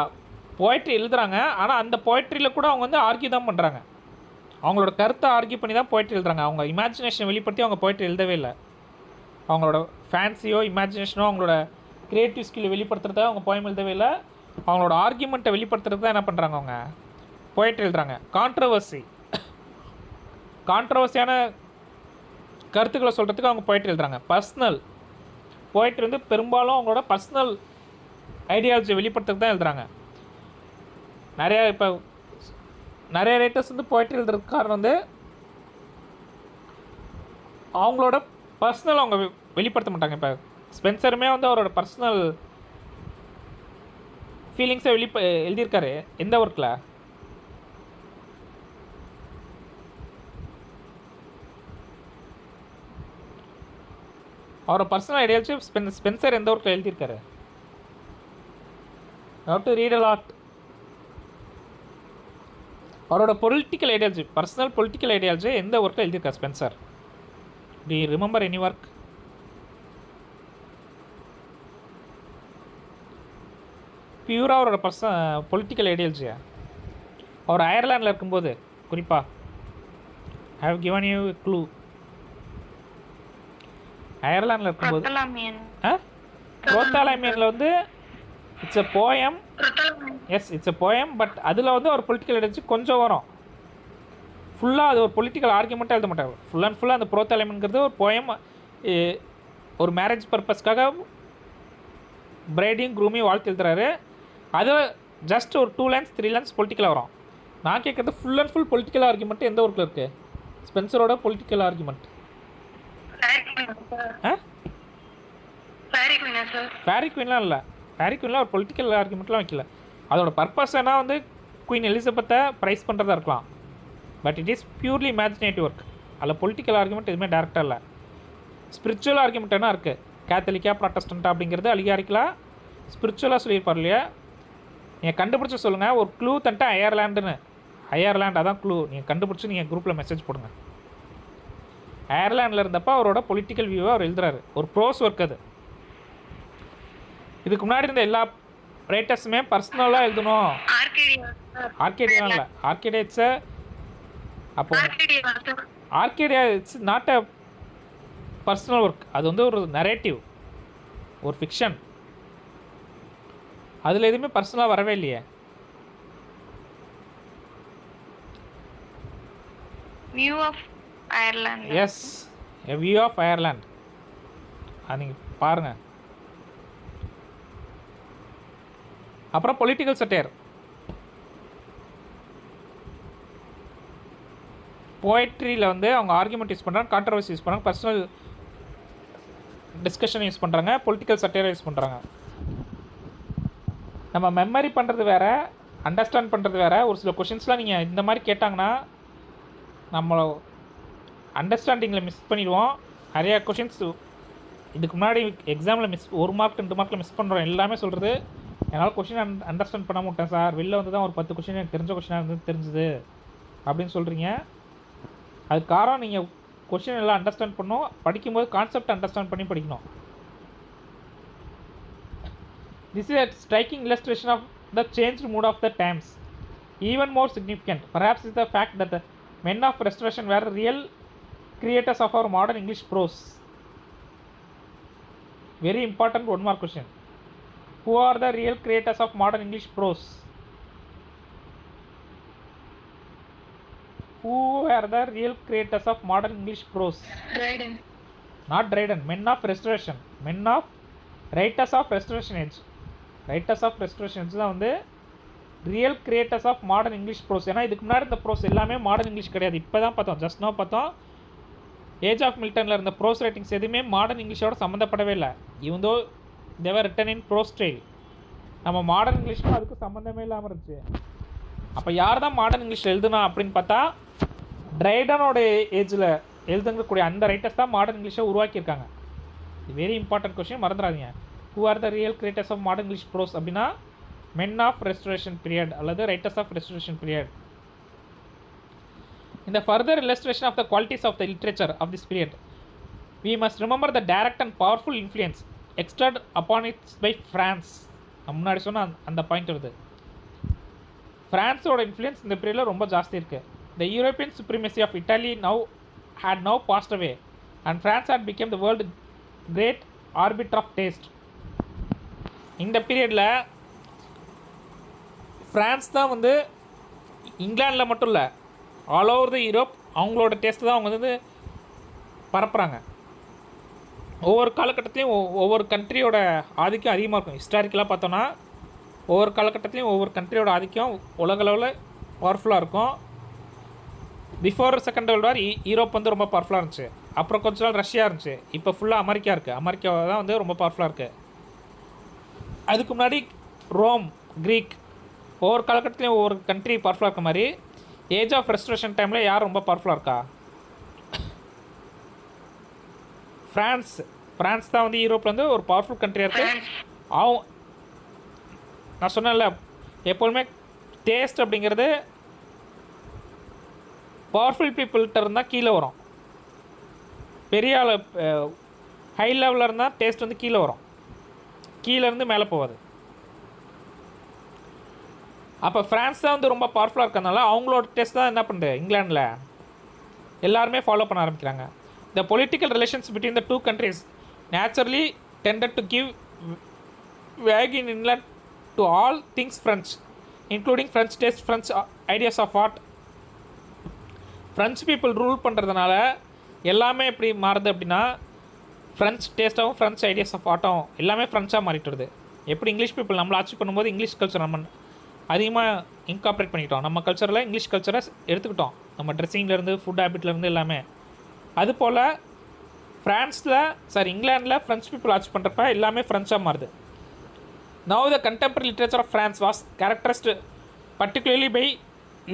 போய்ட்ரி எழுதுகிறாங்க. ஆனால் அந்த போய்ட்ரியில் கூட அவங்க வந்து ஆர்கியூ தான் பண்ணுறாங்க. அவங்களோட கருத்தை ஆர்கியூ பண்ணி தான் போய்ட்ரி எழுதுறாங்க. அவங்க இமேஜினேஷன் வெளிப்படுத்தி அவங்க போய்ட்ரி எழுதவே இல்லை. அவங்களோட ஃபேன்சியோ இமேஜினேஷனோ அவங்களோட க்ரியேட்டிவ் ஸ்கில்லை வெளிப்படுத்துறத அவங்க போயம் எழுதவே இல்லை. அவங்களோட ஆர்கியூமெண்ட்டை வெளிப்படுத்துறது தான் என்ன பண்ணுறாங்க? அவங்க போய்ட்ரி எழுதுறாங்க. கான்ட்ரவர்சியான கருத்துக்களை சொல்கிறதுக்கு அவங்க போய்ட்ரி எழுதுறாங்க. பர்சனல் போய்ட்ரி வந்து பெரும்பாலும் அவங்களோட பர்சனல் ஐடியாலஜி வெளிப்படுத்துறது தான் எழுதுறாங்க. நிறைய ரைட்டர்ஸ் வந்து போய்ட்ரி எழுதுறதுக்கு காரணம் வந்து அவங்களோட பர்சனல் அவங்க வெளிப்படுத்த மாட்டாங்க. இப்போ ஸ்பென்சருமே வந்து அவரோட பர்சனல் ஃபீலிங்ஸை எழுதியிருக்காரு. எந்த ஒர்க்கில்? அவரோட பர்சனல் ஐடியாலஜி ஸ்பென்சர் எந்த ஒர்க்கில் எழுதியிருக்காரு? How to read a lot. அவரோட political ideology, personal political ideology எந்த ஒர்க்கில் எழுதியிருக்காரு Spenser? Do you remember any work? பியூராக அவரோட பொலிட்டிக்கல் ஐடியாலஜியா அவர் அயர்லாண்டில் இருக்கும்போது குறிப்பாக I have given you clue. அயர்லாண்டில் இருக்கும்போது புரோத்தாலமியனில் வந்து it's a poem. Yes, it's a poem. But அதில் வந்து ஒரு பொலிட்டிக்கல் ஐடியாலஜி கொஞ்சம் வரும். ஃபுல்லாக அது ஒரு பொலிட்டிக்கல் ஆர்குமெண்ட்டாக எழுத மாட்டாங்க. ஃபுல் அண்ட் ஃபுல்லாக அந்த புரோத்தாலமியன்கிறது ஒரு போயம். ஒரு மேரேஜ் பர்பஸ்க்காக பிரைடையும் க்ரூமையும் வாழ்த்து எழுதுறாரு. அது ஜஸ்ட் ஒரு 2 lines 3 lines பொலிட்டிக்கலாக வரும். நான் கேட்குறது full and full political argument எந்த ஒர்க்கில் இருக்குது? ஸ்பென்சரோட பொலிட்டிக்கல் ஆர்குமெண்ட். ஃபேரி குயின்லாம் இல்லை. ஃபேரி குயின்லாம் ஒரு பொலிட்டிக்கல் ஆர்குமெண்ட்லாம் வைக்கல. அதோட பர்பஸ் என்ன வந்து குயின் எலிசபெத்தை ப்ரைஸ் பண்ணுறதா இருக்கலாம். But it is purely imaginative work. அதில் பொலிட்டிக்கல் ஆர்குமெண்ட் எதுவுமே டேரக்டாக இல்லை. ஸ்பிரிச்சுவல் ஆர்குமெண்ட் என்ன இருக்குது? கேத்தலிக்கா ப்ராட்டஸ்டண்ட்டா அப்படிங்கிறது அலிகாரிக்கலாக ஸ்பிரிச்சுவலாக சொல்லியிருப்பார் இல்லையா? நீங்கள் கண்டுபிடிச்சி சொல்லுங்கள். ஒரு க்ளூ தன்ட்டு அயர்லாண்ட் அதான் க்ளூ. நீங்கள் கண்டுபிடிச்சி நீங்கள் குரூப்பில் மெசேஜ் போடுங்க. அயர்லாண்டில் இருந்தப்போ அவரோட பொலிட்டிக்கல் வியூவை அவர் எழுதுறாரு. ஒரு ப்ரோஸ் ஒர்க் அது. இதுக்கு முன்னாடி இருந்த எல்லா ரைட்டர்ஸுமே பர்சனலாக எழுதணும். ஆர்கேடியா இல்லை. ஆர்கேடியா இட்ஸ் அப்போ Arcadia it's not a personal work. அது வந்து ஒரு நரேட்டிவ், ஒரு ஃபிக்ஷன். அதில் எதுவுமே பர்சனலாக வரவே இல்லையே. View of Ireland. Yes, a view of Ireland. அது நீங்கள் பாருங்கள். அப்புறம் பொலிட்டிக்கல் சட்டையர். போய்ட்ரியில் வந்து அவங்க ஆர்குமெண்ட் யூஸ் பண்ணுறாங்க, கான்ட்ரவர்சி யூஸ் பண்ணுறாங்க, பர்சனல் டிஸ்கஷன் யூஸ் பண்ணுறாங்க, பொலிட்டிக்கல் சட்டையரை யூஸ் பண்ணுறாங்க. நம்ம மெமரி பண்ணுறது வேறு, அண்டர்ஸ்டாண்ட் பண்ணுறது வேறு. ஒரு சில கொஷின்ஸ்லாம் நீங்கள் இந்த மாதிரி கேட்டாங்கன்னா நம்ம அண்டர்ஸ்டாண்டிங்கில் மிஸ் பண்ணிடுவோம். நிறையா கொஷின்ஸ் இதுக்கு முன்னாடி எக்ஸாமில் மிஸ் 1 மார்க் 2 மார்க்கில் மிஸ் பண்ணுறோம். எல்லாமே சொல்கிறது என்னால் கொஷின் அண்டர்ஸ்டாண்ட் பண்ண மாட்டேன் சார், வெளில வந்து தான் ஒரு 10 கொஷின் எனக்கு தெரிஞ்ச கொஷினாக இருந்து தெரிஞ்சுது அப்படின்னு சொல்கிறீங்க. அதுக்கு காரணம் நீங்கள் கொஷின் எல்லாம் அண்டர்ஸ்டாண்ட் பண்ணணும், படிக்கும்போது கான்செப்ட் அண்டர்ஸ்டாண்ட் பண்ணி படிக்கணும். This is a striking illustration of the changed mood of the times. Even more significant, perhaps, is the fact that the men of Restoration were real creators of our modern English prose. Very important, one more question. Who are the real creators of modern English prose? Who are the real creators of modern English prose? Dryden. Not Dryden. Men of Restoration. Men of writers of Restoration age. Writers of Restoration age தான் வந்து real creators of modern English prose. ஏன்னா இதுக்கு முன்னாடி இந்த ப்ரோஸ் எல்லாமே மாடர்ன் இங்கிலீஷ் கிடையாது. இப்போ தான் பார்த்தோம், ஜஸ்ட் நோ பார்த்தோம். ஏஜ் ஆஃப் மில்டனில் இருந்த ப்ரோஸ் ரைட்டிங்ஸ் எதுவுமே மாடர்ன் இங்கிலீஷோட சம்மந்தப்படவே இல்லை. இவந்தோ தேவர் ரிட்டன் இன் ப்ரோஸ் ஸ்டைல். நம்ம மாடர்ன் இங்கிலீஷ்க்கும் அதுக்கு சம்மந்தமே இல்லாமல் இருந்துச்சு. அப்போ யார் தான் மாடர்ன் இங்கிலீஷில் எழுதுனா அப்படின்னு பார்த்தா ட்ரைடனோட ஏஜில் எழுதுங்கக்கூடிய அந்த ரைட்டர்ஸ் தான் மாடர்ன் இங்கிலீஷை உருவாக்கியிருக்காங்க. இது வெரி இம்பார்ட்டன்ட் கொஸ்டின், மறந்துடாதீங்க. Who are the real creators of modern English prose அப்படின்னா மென் ஆஃப் ரெஸ்டரேஷன் பீரியட் அல்லது writers of restoration period. In the further illustration of the qualities of the literature of this period, we must remember the direct and powerful influence exerted upon it by France. முன்னாடி சொன்ன அந்த பாயிண்ட் வருது. ஃப்ரான்ஸோட இன்ஃப்ளூயன்ஸ் இந்த பீரியடில் ரொம்ப ஜாஸ்தி இருக்குது. The European supremacy of Italy had now passed away, and France had become the world great arbiter of taste. இந்த பீரியடில் ஃப்ரான்ஸ் தான் வந்து இங்கிலாண்டில் மட்டும் இல்லை, ஆல் ஓவர் த யூரோப் அவங்களோட டேஸ்ட்டு தான் அவங்க வந்து பரப்புகிறாங்க. ஒவ்வொரு காலகட்டத்திலையும் ஒவ்வொரு கண்ட்ரியோட ஆதிக்கம் அதிகமாக இருக்கும். ஹிஸ்டாரிக்கலாக பார்த்தோன்னா ஒவ்வொரு காலகட்டத்திலையும் ஒவ்வொரு கண்ட்ரியோட ஆதிக்கம் உலகளவில் பவர்ஃபுல்லாக இருக்கும். Before second world war Europe வந்து ரொம்ப பவர்ஃபுல்லாக இருந்துச்சு. அப்புறம் கொஞ்ச நாள் ரஷ்யா இருந்துச்சு. இப்போ ஃபுல்லாக அமெரிக்கா இருக்குது. அமெரிக்கா தான் வந்து ரொம்ப பவர்ஃபுல்லாக இருக்குது. அதுக்கு முன்னாடி ரோம், க்ரீக், ஒவ்வொரு காலகட்டத்திலையும் ஒவ்வொரு கண்ட்ரி பவர்ஃபுல்லாக இருக்க மாதிரி ஏஜ் ஆஃப் ரெஸ்டரேஷன் டைமில் யார் ரொம்ப பவர்ஃபுல்லாக இருக்கா? ஃப்ரான்ஸ் தான் வந்து யூரோப்பில் வந்து ஒரு பவர்ஃபுல் கண்ட்ரியாக இருக்குது. நான் சொன்னேன்ல, எப்போதுமே டேஸ்ட் அப்படிங்கிறது பவர்ஃபுல் பீப்புள்கிட்ட இருந்தால் கீழே வரும். பெரிய ஆள் ஹை லெவலில் இருந்தால் டேஸ்ட் வந்து கீழே வரும், கீழேருந்து மேலே போகாது. அப்போ ஃப்ரான்ஸ் தான் வந்து ரொம்ப பவர்ஃபுல்லாக இருக்கிறதுனால அவங்களோட டேஸ்ட் தான் என்ன பண்ணுது இங்கிலாண்டில் எல்லாருமே ஃபாலோ பண்ண ஆரம்பிக்கிறாங்க. The political relations between the two countries naturally tended to give vogue in England to all things French, including French taste, French ideas of art. French people rule பண்ணுறதுனால எல்லாமே எப்படி மாறுது அப்படின்னா ஃப்ரெஞ்ச் டேஸ்ட்டாகவும் ஃப்ரெஞ்ச் ஐடியாஸ் ஆஃப் ஆர்ட்டாகவும் எல்லாமே ஃப்ரெஞ்சாக மாறிட்டுருது. எப்படி இங்கிலீஷ் பீப்புள் நம்மளை ஆட்சி பண்ணும்போது இங்கிலீஷ் கல்ச்சர் நம்ம அதிகமாக இன்கார்பரேட் பண்ணிக்கிட்டோம். நம்ம கல்ச்சரில் இங்கிலீஷ் கல்ச்சரை எடுத்துக்கிட்டோம், நம்ம ட்ரெஸ்ஸிங்லேருந்து ஃபுட் ஹேபிட்லேருந்து எல்லாமே. அதுபோல் இங்கிலாண்டில் ஃப்ரெஞ்ச் பீப்புள் ஆட்சி பண்ணுறப்ப எல்லாமே ஃப்ரெஞ்சாக மாறுது. Now the contemporary literature of France was characterised particularly by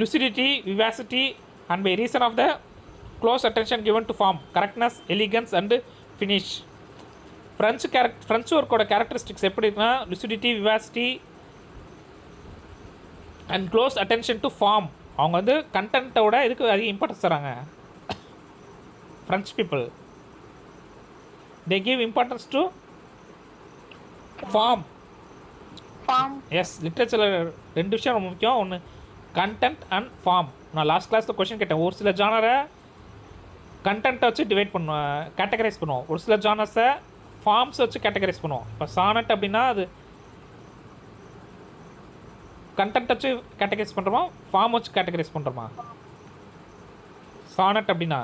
lucidity, vivacity and by reason of the close attention given to form, correctness, elegance and finish. French ஒர்க்கோட கேரக்டரிஸ்டிக்ஸ் எப்படின்னா lucidity, vivacity and close attention to form. அவங்க வந்து கண்டென்ட்டோட இதுக்கு அதிக இம்பார்ட்டன்ஸ் தராங்க. French people they give importance to form. Yes, லிட்ரேச்சரில் 2 விஷயம் ரொம்ப முக்கியம். ஒன்று கண்டென்ட் அண்ட் ஃபார்ம். நான் லாஸ்ட் கிளாஸில் கொஷின் கேட்டேன். ஒரு சில ஜானரை கண்டென்ட்டை வச்சு டிவைட் பண்ணுவோம், கேட்டகரைஸ் பண்ணுவோம். ஒரு சில ஜானர்ஸை ஃபார்ம்ஸ் வச்சு கேட்டகரைஸ் பண்ணுவோம். இப்போ சானட் அப்படின்னா அது கண்டென்ட் வச்சு கேட்டகரைஸ் பண்ணுறோமா, ஃபார்ம் வச்சு கேட்டகரைஸ் பண்ணுறோமா? சானட் அப்படின்னா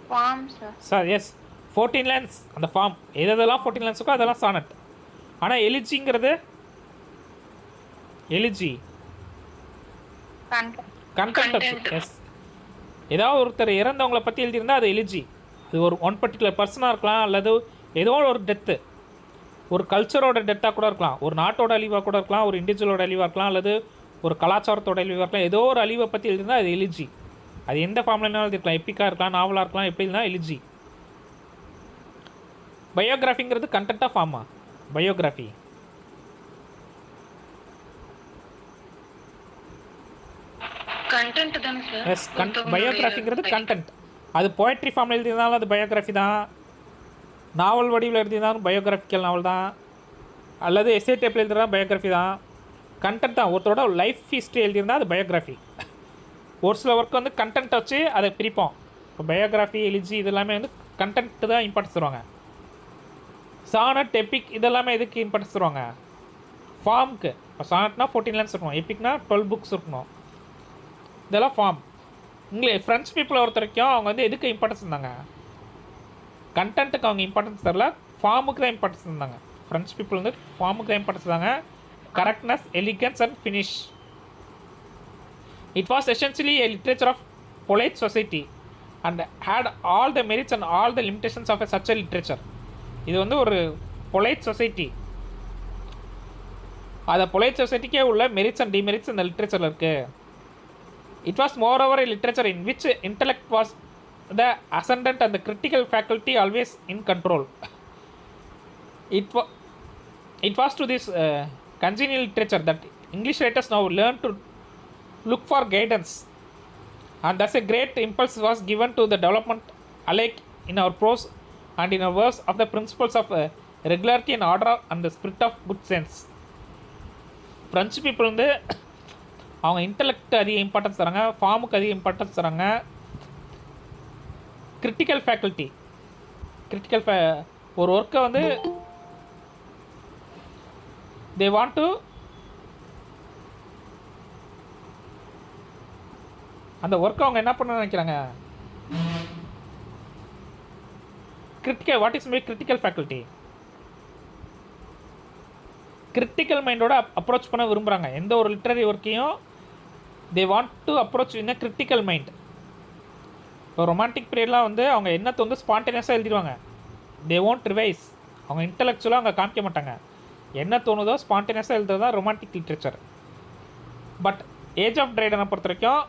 form sir. Sir yes 14 lines அந்த ஃபார்ம் எதெல்லாம் 14 லைன்ஸ் இருக்கோ அதெல்லாம் சானட். ஆனால் எலிஜிங்கிறது எலிஜி கண்டென்ட். எஸ் ஏதாவது ஒருத்தர் இறந்தவங்களை பற்றி எழுதியிருந்தால் அது எலிஜி. அது ஒரு ஒன் பர்டிகுலர் பர்சனாக இருக்கலாம், அல்லது ஏதோ ஒரு டெத்து, ஒரு கல்ச்சரோட டெத்தாக கூட இருக்கலாம், ஒரு நாட்டோட அழிவாக கூட இருக்கலாம், ஒரு இண்டிவிஜுவலோட அழிவாக இருக்கலாம், அல்லது ஒரு கலாச்சாரத்தோட அழிவாக இருக்கலாம். ஏதோ ஒரு அழிவை பற்றி எழுதியிருந்தால் அது எலிஜி. அது எந்த ஃபார்ம்லனாலும் எழுதிருக்கலாம், எப்பிக்காக இருக்கலாம், நாவலாக இருக்கலாம், எப்படி இருந்தால் எலிஜி. பயோகிராஃபிங்கிறது கண்டென்ட்டாக ஃபார்மா? பயோகிராஃபி கண்டென்ட் தானே சார்? எஸ் பயோகிராஃபிங்கிறது கண்டென்ட். அது போய்ட்ரி ஃபார்மில் எழுதியிருந்தாலும் அது பயோகிராஃபி தான், நாவல் வடிவில் எழுதியிருந்தாலும் பயோகிராஃபிக்கல் நாவல் தான், அல்லது எஸ்ஏ டைப்பில் எழுதினா பயோகிராஃபி தான். கண்டென்ட் தான். ஒருத்தரோட லைஃப் ஹிஸ்ட்ரி எழுதியிருந்தால் அது பயோகிராஃபி. ஒரு சில ஒர்க் வந்து கண்டென்ட் வச்சு அதை பிரிப்போம். இப்போ பயோகிராஃபி எலிஜி இதெல்லாமே வந்து கண்டென்ட்டு தான் இம்பார்ட்டன்ஸ் தருவாங்க. சானட் எப்பிக் இதெல்லாமே எதுக்கு இம்பார்ட்டன்ஸ் தருவாங்க? ஃபார்முக்கு. இப்போ சானட்னா 14 லைன்ஸ் இருக்கணும், எப்பிக்னா 12 புக்ஸ் இருக்கணும். இதெல்லாம் ஃபார்ம். ஃப்ரெஞ்ச் பீப்புளை பொறுத்த வரைக்கும் அவங்க வந்து எதுக்கு இம்பார்ட்டன்ஸ் இருந்தாங்க? கண்டென்ட்டுக்கு அவங்க இம்பார்ட்டன்ஸ் தரல, ஃபார்முக்கு தான் இம்பார்ட்டன்ஸ் இருந்தாங்க. ஃப்ரெஞ்ச் பீப்புள் வந்து ஃபார்முக்கு தான் இம்பார்ட்டன்ஸ் இருந்தாங்க. Correctness, elegance and finish. It was essentially a literature of polite society and had all the merits and all the limitations of such a literature. இது வந்து ஒரு பொலைட் சொசைட்டி. அந்த பொலைட் சொசைட்டிக்கே உள்ள மெரிட்ஸ் அண்ட் டிமெரிட்ஸ் இந்த லிட்ரேச்சரில் இருக்குது. It was more over a literature in which intellect was the ascendant and the critical faculty always in control. It was to this congenial literature that English writers now learn to look for guidance, and thus a great impulse was given to the development alike in our prose and in our verse of the principles of regularity and order and the spirit of good sense. French people வந்து அவங்க இன்டெலெக்ட் அதிக இம்பார்ட்டன்ஸ் தராங்க, ஃபார்முக்கு அதிக இம்பார்ட்டன்ஸ் தராங்க. கிரிட்டிக்கல் ஃபேக்கல்ட்டி, ஒரு ஒர்க்கை வந்து they want to அந்த ஒர்க்கை அவங்க என்ன பண்ண நினைக்கிறாங்க? Critical. What is my critical faculty? Critical மைண்டோட அப்ரோச் பண்ண விரும்புகிறாங்க. எந்த ஒரு லிட்ரரி ஒர்க்கையும் they want to approach in a critical mind. இப்போ ரொமான்டிக் பீரியட்லாம் வந்து அவங்க என்னத்தை வந்து ஸ்பான்டேனியஸாக எழுதிடுவாங்க. They won't revise. அவங்க இன்டெலெக்சுவலாக அவங்க காமிக்க மாட்டாங்க. என்ன தோணுதோ ஸ்பான்டேனியஸாக எழுதுறது தான் romantic literature. But age of ட்ரைடனை பொறுத்த வரைக்கும்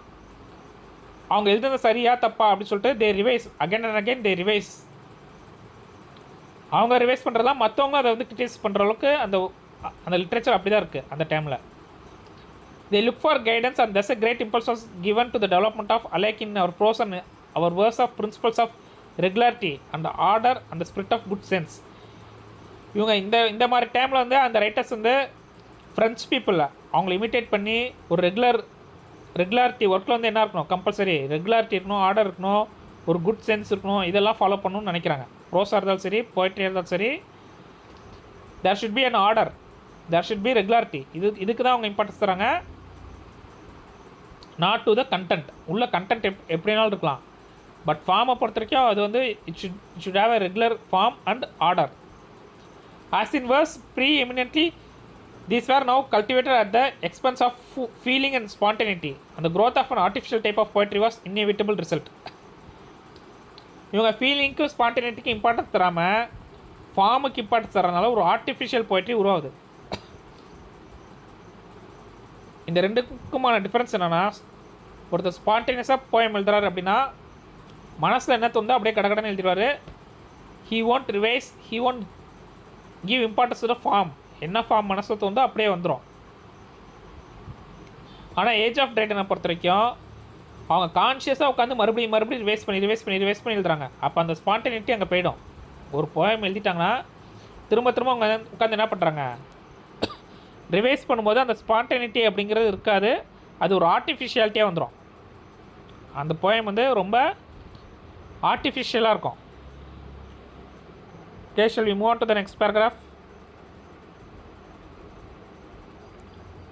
அவங்க எழுதுறது சரியா தப்பா அப்படின்னு சொல்லிட்டு they revise again and again. They revise. அவங்க ரிவைஸ் பண்ணுறதெல்லாம் மற்றவங்க அதை வந்து கிரிட்டிசைஸ் பண்ணுற அளவுக்கு அந்த லிட்ரேச்சர் அப்படி தான் இருக்குது அந்த டைமில். They look for guidance and thus a great impulse was given to the development of alike in our prose and our verse of principles of regularity and order and spirit of good sense. இவங்க இந்த மாதிரி டைமில் வந்து அந்த ரைட்டர்ஸ் வந்து ஃப்ரெஞ்ச் பீப்புளில் அவங்கள இமிட்டேட் பண்ணி ஒரு ரெகுலாரிட்டி ஒர்க்கில் வந்து என்ன இருக்கணும்? கம்பல்சரி ரெகுலாரிட்டி இருக்கணும், ஆர்டர் இருக்கணும், ஒரு குட் சென்ஸ் இருக்கணும். இதெல்லாம் ஃபாலோ பண்ணணும்னு நினைக்கிறாங்க. ப்ரோஸாக இருந்தாலும் சரி, போய்ட்ரியாக இருந்தாலும் சரி, there should be an order, there should be regularity. இதுக்கு தான் அவங்க இம்பார்ட்டன்ஸ் தராங்க, நாட் டு த கண்டென்ட். உள்ள கண்டென்ட் எப்படினாலும் இருக்கலாம், பட் ஃபார்மை பொறுத்த வரைக்கும் அது வந்து it should have a regular form and order. As in verse pre-eminently these were now cultivated at the expense of feeling and spontaneity, and the growth of an artificial type of poetry was inevitable result. இவங்க ஃபீலிங்க்கு ஸ்பான்டேனிட்டிக்கு இம்பார்ட்டன்ஸ் தராமல் ஃபார்முக்கு இம்பார்ட்டன்ஸ் தரனால ஒரு ஆர்டிஃபிஷியல் போய்ட்ரி உருவாகுது. இந்த ரெண்டுக்குமான டிஃப்ரென்ஸ் என்னென்னா, ஒருத்தர் ஸ்பான்டேனியஸாக போயம் எழுதுறாரு அப்படின்னா மனசில் என்ன தோணுதோ அப்படியே கடகடன்னு எழுதிடுவார். He won't revise, he won't give importance to the form. என்ன ஃபார்ம் மனசில் தோணுதோ அப்படியே வந்துடும். ஆனால் ஏஜ் ஆஃப் ட்ரைடனை பொறுத்த வரைக்கும் அவங்க கான்ஷியஸாக உட்காந்து மறுபடியும் ரிவைஸ் பண்ணி எழுதுறாங்க. அப்போ அந்த ஸ்பான்டேனிட்டி அங்கே போயிடும். ஒரு போயம் எழுதிட்டாங்கன்னா திரும்ப அவங்க உட்காந்து என்ன பண்ணுறாங்க? ரிவைஸ் பண்ணும்போது அந்த ஸ்பான்டேனிட்டி அப்படிங்கிறது இருக்காது, அது ஒரு ஆர்டிஃபிஷியாலிட்டியாக வந்துடும். அந்த போயம் வந்து ரொம்ப ஆர்டிஃபிஷியலாக இருக்கும். Shall we move on to the next paragraph?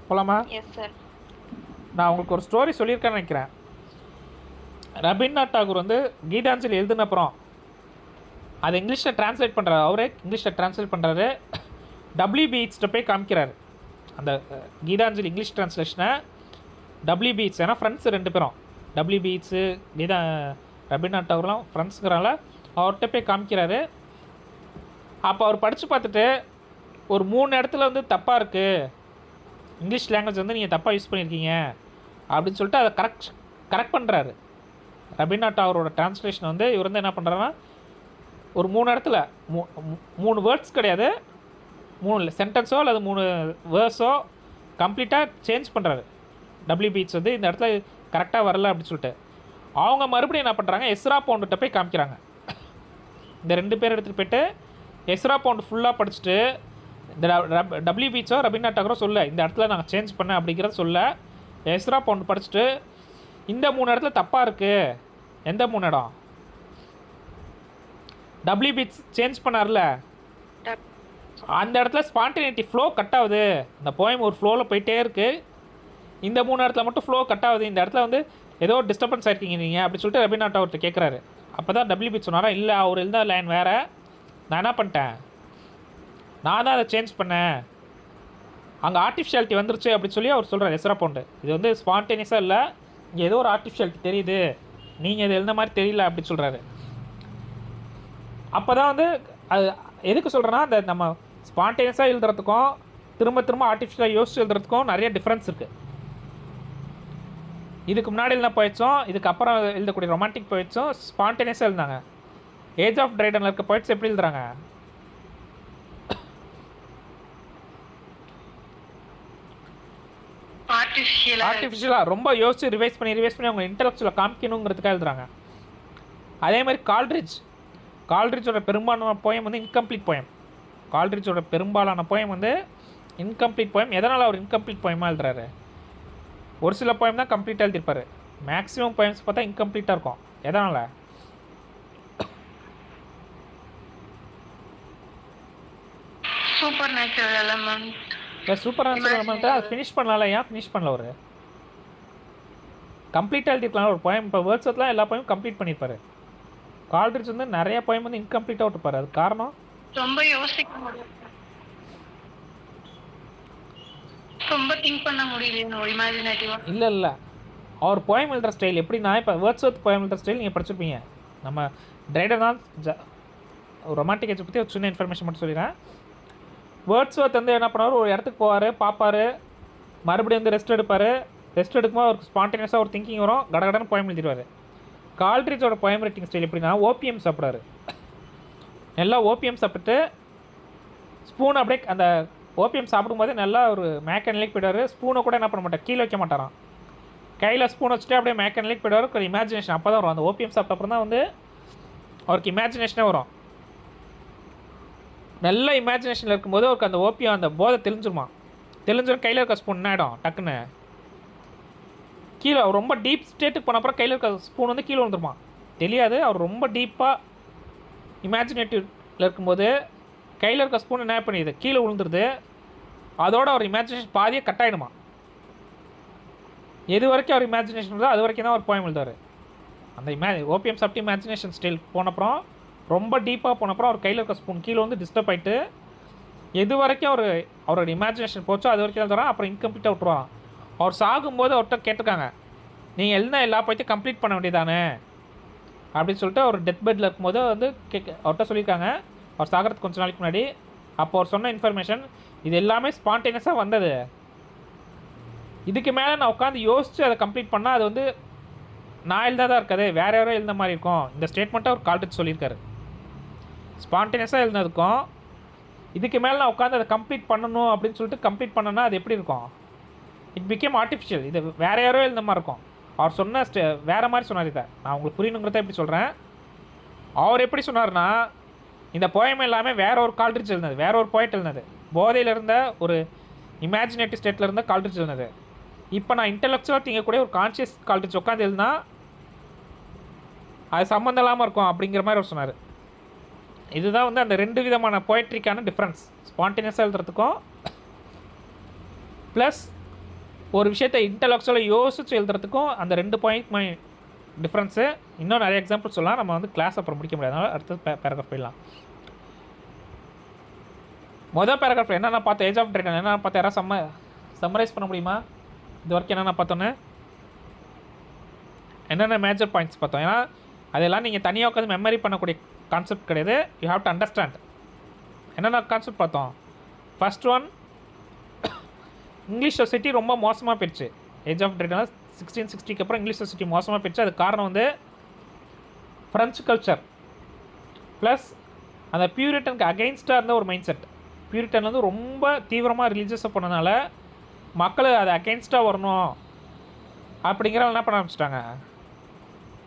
போலாமா? Yes sir. நான் உங்களுக்கு ஒரு ஸ்டோரி சொல்லியிருக்கேன்னு நினைக்கிறேன். ரவீந்திரநாத் டாகூர் வந்து கீதாஞ்சலி எழுதின அப்புறம் அதை இங்கிலீஷில் ட்ரான்ஸ்லேட் பண்ணுறாரு, அவரே இங்கிலீஷில் ட்ரான்ஸ்லேட் பண்ணுறாரு. WBHட்ட போய் காமிக்கிறாரு அந்த கீதாஞ்சலி இங்கிலீஷ் ட்ரான்ஸ்லேஷனை. WBH ஏன்னா ஃப்ரெண்ட்ஸ் 2 பேரும், WBH ரவீந்திரநாத் டாகூர்லாம் ஃப்ரெண்ட்ஸுங்கிறனால அவர்கிட்ட போய் காமிக்கிறாரு. அப்போ அவர் படித்து பார்த்துட்டு ஒரு 3 இடத்துல வந்து தப்பாக இருக்குது, இங்கிலீஷ் லாங்குவேஜ் வந்து நீங்கள் தப்பாக யூஸ் பண்ணியிருக்கீங்க அப்படின்னு சொல்லிட்டு அதை கரெக்ட் பண்ணுறாரு. ரவீந்திரநாத் டாகூரோட ட்ரான்ஸ்லேஷன் வந்து இவர் வந்து என்ன பண்ணுறாருன்னா ஒரு 3 இடத்துல 3 வேர்ட்ஸ் கிடையாது, 3 சென்டென்ஸோ அல்லது 3 வேர்ஸோ கம்ப்ளீட்டாக சேஞ்ச் பண்ணுறாரு. WBH வந்து இந்த இடத்துல கரெக்டாக வரல அப்படின்னு சொல்லிட்டு அவங்க மறுபடியும் என்ன பண்ணுறாங்க, எஸ்ரா பவுண்டுகிட்ட போய் காமிக்கிறாங்க. இந்த 2 பேர் எடுத்துகிட்டு போய்ட்டு எஸ்ரா பவுண்டு ஃபுல்லாக படிச்சுட்டு இந்த WBHோ ரவீந்திரநாத் டாகூரோ சொல்ல இந்த இடத்துல நாங்கள் சேஞ்ச் பண்ணேன் அப்படிங்கிறத சொல்ல எஸ்ரா பவுண்டு படிச்சுட்டு இந்த 3 இடத்துல தப்பாக இருக்குது. எந்த 3 இடம்? WBH சேஞ்ச் பண்ணார்ல அந்த இடத்துல ஸ்பான்டேனிட்டி ஃப்ளோ கட் ஆகுது, இந்த போயம் ஒரு ஃப்ளோவில் போயிட்டே இருக்குது, இந்த 3 இடத்துல மட்டும் ஃப்ளோ கட் ஆகுது, இந்த இடத்துல வந்து ஏதோ டிஸ்டர்பன்ஸ் ஆகிருக்கீங்க நீங்கள் அப்படி சொல்லிட்டு ரவீந்திரநாத் டாகூர்கிட்ட கேட்குறாரு. அப்போ தான் WBH சொன்னாரா, இல்லை அவர் எழுத லைன் வேறு, நான் என்ன பண்ணிட்டேன், நான் தான் அதை சேஞ்ச் பண்ணேன், அங்கே ஆர்டிஃபிஷியாலிட்டி வந்துருச்சு அப்படின்னு சொல்லி அவர் சொல்கிறார் எஸ்ரா பவுண்டு. இது வந்து ஸ்பான்டேனியஸாக இல்லை, இங்கே ஏதோ ஒரு ஆர்டிஃபிஷியாலிட்டி தெரியுது, நீங்கள் இது எழுந்த மாதிரி தெரியல அப்படின்னு சொல்கிறாரு. அப்போ தான் வந்து அது எதுக்கு சொல்கிறேன்னா, அந்த நம்ம ஸ்பான்டேனியஸாக எழுதுறதுக்கும் திரும்ப திரும்ப ஆர்டிஃபிஷியலாக யோசிச்சு எழுதுறதுக்கும் நிறைய டிஃப்ரென்ஸ் இருக்குது. இதுக்கு முன்னாடி எழுதின போயிட்ஸும் இதுக்கப்புறம் எழுதக்கூடிய ரொமான்டிக் போயிட்ஸும் ஸ்பான்டேனியஸாக எழுந்தாங்க. ஏஜ் ஆஃப் ட்ரைடனில் இருக்க போயிட்ஸ் எப்படி எழுதுறாங்க, ஆர்டிஃபிஷியலாக ரொம்ப யோசிச்சு ரிவைஸ் பண்ணி அவங்க இன்டெலெக்சுவலாக காமிக்கணுங்கிறதுக்காக எழுதுறாங்க. அதே மாதிரி கால்ட்ரிட்ஜோட பெரும்பாலான போயம் வந்து இன்கம்ப்ளீட் போயம். கால்ட்ரிட்ஜோட பெரும்பாலான போயம் வந்து இன்கம்ப்ளீட் போயம். எதனால் அவர் இன்கம்ப்ளீட் போயமாக எழுதுறாரு? ஒரு சில போயம் தான் கம்ப்ளீட்டாக எழுதியிருப்பார், மேக்ஸிமம் போயம்ஸ் பார்த்தா இன்கம்ப்ளீட்டாக இருக்கும். எதனால்? சூப்பர் நேச்சுரல் எலமெண்ட் அது ஃபினிஷ் பண்ணல. ஏன் ஃபினிஷ் பண்ணல? ஒரு கம்ப்ளீட்டாக எழுதிருக்கலாம் ஒரு போயம். இப்போ வேர்ட்ஸ்லாம் எல்லா போயும் கம்ப்ளீட் பண்ணியிருப்பாரு. கால்ட்ரிட்ஜ் வந்து நிறைய போயம் வந்து இன்கம்ப்ளீட்டாக விட்டுப்பாரு. அது காரணம் ரொம்ப யோசிக்க முடியும், ரொம்ப திங்க் பண்ண முடியல, இமேஜினேட்டிவா இல்லை அவர் போயம் எழுதுகிற ஸ்டைல் எப்படின்னா, இப்போ வேர்ட்ஸ்வர்த் போயம் எழுதுகிற ஸ்டைல் நீங்கள் படிச்சிருப்பீங்க. நம்ம ட்ரைடன் தான் ரொமான்டிக் ஏஜ் பற்றி ஒரு சின்ன இன்ஃபர்மேஷன் மட்டும் சொல்லிடுறேன். வேர்ட்ஸ்வர்த் வந்து என்ன பண்ணுவார், ஒரு இடத்துக்கு போவார், பார்ப்பார், மறுபடியும் வந்து ரெஸ்ட் எடுக்கும்போது அவருக்கு ஸ்பான்டேனியஸாக ஒரு திங்கிங் வரும், கடகடன்னு போயம் எழுதிடுவார். கால்ட்ரிட்ஜோட போயம் ரைட்டிங் ஸ்டைல் எப்படின்னா, ஓபிஎம் சாப்பிட்றாரு, நல்லா ஓபிஎம் சாப்பிட்டு ஸ்பூன் அப்படியே அந்த ஓபிஎம் சாப்பிடும்போது நல்லா ஒரு மேக்க நிலைக்கு போய்டுவார். ஸ்பூனை கூட என்ன பண்ண மாட்டார், கீழே வைக்க மாட்டாராம், கையில் ஸ்பூன் வச்சுட்டு அப்படியே மேக்க நிலைக்கு போய்டுவார். ஒரு இமேஜினேஷன் அப்போ தான் வரும். அந்த ஓபிஎம் சாப்பிட்ட அப்புறம் தான் வந்து அவருக்கு இமேஜினேஷனே வரும். நல்ல இமேஜினேஷனில் இருக்கும்போது அவருக்கு அந்த ஓபியம் அந்த போதை தெளிஞ்சிரும். கையில் இருக்க ஸ்பூன் என்ன ஆகிடும், டக்குன்னு கீழே ரொம்ப டீப் ஸ்டேட்டுக்கு போன அப்புறம் கையில் இருக்க ஸ்பூன் வந்து கீழே விழுந்துருமா தெரியாது. அவர் ரொம்ப டீப்பாக இமேஜினேட்டிவில் இருக்கும்போது கையில் இருக்க ஸ்பூன் என்ன பண்ணிடுது, கீழே விழுந்துருது. அதோட அவர் இமேஜினேஷன் பாதியே கட் ஆகிடுமா. எது வரைக்கும் அவர் இமேஜினேஷன் இருந்தோ அது வரைக்கும் தான் அவர் போயம் எழுதார். அந்த ஓபிஎம் சாப்பிட்டு இமேஜினேஷன் ஸ்டைல் போனப்புறம் ரொம்ப டீப்பாக போனப்புறம் அவர் கையில் இருக்க ஸ்பூன் கீழே வந்து டிஸ்டர்ப் ஆகிட்டு எது வரைக்கும் அவரோட இமேஜினேஷன் போச்சோ அது வரைக்கும் எழுதுறான். அப்புறம் இன்கம்ப்ளீட்டாக விட்டுருவான். அவர் சாகும்போது அவர்கிட்ட கேட்டிருக்காங்க, நீங்கள் எழுதினா எல்லா போய்த்தையும் கம்ப்ளீட் பண்ண வேண்டியதானே அப்படின்னு சொல்லிட்டு அவர் டெத் பெட்டில் இருக்கும்போது வந்து அவர்கிட்ட சொல்லியிருக்காங்க, அவர் சாகிறதுக்கு கொஞ்சம் நாளைக்கு முன்னாடி. அப்போ அவர் சொன்ன இன்ஃபர்மேஷன் இது எல்லாமே ஸ்பான்டேனியஸாக வந்தது, இதுக்கு மேலே நான் உட்காந்து யோசித்து அதை கம்ப்ளீட் பண்ணால் அது வந்து நான் எழுதாதான் இருக்காது, வேறு யாரோ எழுந்த மாதிரி இருக்கும். இந்த ஸ்டேட்மெண்ட்டை அவர் கால்ட்ரிட்ஜ் சொல்லியிருக்காரு. ஸ்பான்டேனியஸாக எழுதினதுக்கும் இதுக்கு மேலே நான் உட்காந்து அதை கம்ப்ளீட் பண்ணணும் அப்படின்னு சொல்லிட்டு கம்ப்ளீட் பண்ணனா அது எப்படி இருக்கும், இட் பிகேம் ஆர்டிஃபிஷியல். இது வேறு யாரோ எழுந்த மாதிரி இருக்கும். அவர் சொன்ன வேறு மாதிரி சொன்னார். இதை நான் உங்களுக்கு புரியணுங்கிறத எப்படி சொல்கிறேன். அவர் எப்படி சொன்னார்னா, இந்த போயம் எல்லாமே வேற ஒரு கால்ட்ரிட்ஜ் எழுந்தது, வேற ஒரு போய்ட் எழுந்தது, போதையில் இருந்த ஒரு இமேஜினேட்டிவ் ஸ்டேட்டில் இருந்த கால்ட்ரிட்ஜ் எழுந்தது. இப்போ நான் இன்டெலெக்சுவலாக திங்கக்கூடிய ஒரு கான்ஷியஸ் கால்ட்ரிட்ஜ் உட்காந்து எழுதுனா அது சம்மந்தம் இல்லாமல் இருக்கும் அப்படிங்கிற மாதிரி அவர் சொன்னார். இதுதான் வந்து அந்த 2 விதமான போய்ட்ரிக்கான டிஃப்ரென்ஸ், ஸ்பான்டேனியஸாக எழுதுறதுக்கும் ப்ளஸ் ஒரு விஷயத்தை இன்டெலெக்சுவலாக யோசிச்சு எழுதுறதுக்கும். அந்த 2 டிஃப்ரென்ஸு. இன்னும் நிறைய எக்ஸாம்பிள் சொல்லலாம், நம்ம வந்து கிளாஸ் அப்புறம் முடிக்க முடியாது, அதனால் அடுத்த பேராகிராஃப் போயிடலாம். மொதல் பேராகிராஃப் என்னென்ன பார்த்தோம், ஏஜ் ஆஃப் ட்ரைடன் என்னென்ன பார்த்தோம், யாராவது சம்மரைஸ் பண்ண முடியுமா? இது வரைக்கும் என்னென்ன பார்த்தோன்னு, என்னென்ன மேஜர் பாயிண்ட்ஸ் பார்த்தோம்? ஏன்னா அதெல்லாம் நீங்கள் தனியாக உட்காந்து மெமரி பண்ணக்கூடிய கான்செப்ட் கிடையாது, யூ ஹாவ் டு அண்டர்ஸ்டாண்ட். என்னென்ன கான்செப்ட் பார்த்தோம்? ஃபர்ஸ்ட் ஒன், இங்கிலீஷ் சொசைட்டி ரொம்ப மோசமாக போயிடுச்சு. ஏஜ் ஆஃப் ட்ரைடன் 1660 அப்புறம் இங்கிலீஷ் சொசைட்டி மோசமாக போயிடுச்சு. அது காரணம் வந்து ஃப்ரெஞ்சு கல்ச்சர் ப்ளஸ் அந்த பியூரிட்டனுக்கு அகெயின்ஸ்டாக இருந்த ஒரு மைண்ட் செட். பியூரிட்டன் வந்து ரொம்ப தீவிரமாக ரிலீஜியஸாக போனதுனால மக்கள் அது அகெயின்ஸ்டாக வரணும் அப்படிங்கிற என்ன பண்ண ஆரம்பிச்சிட்டாங்க,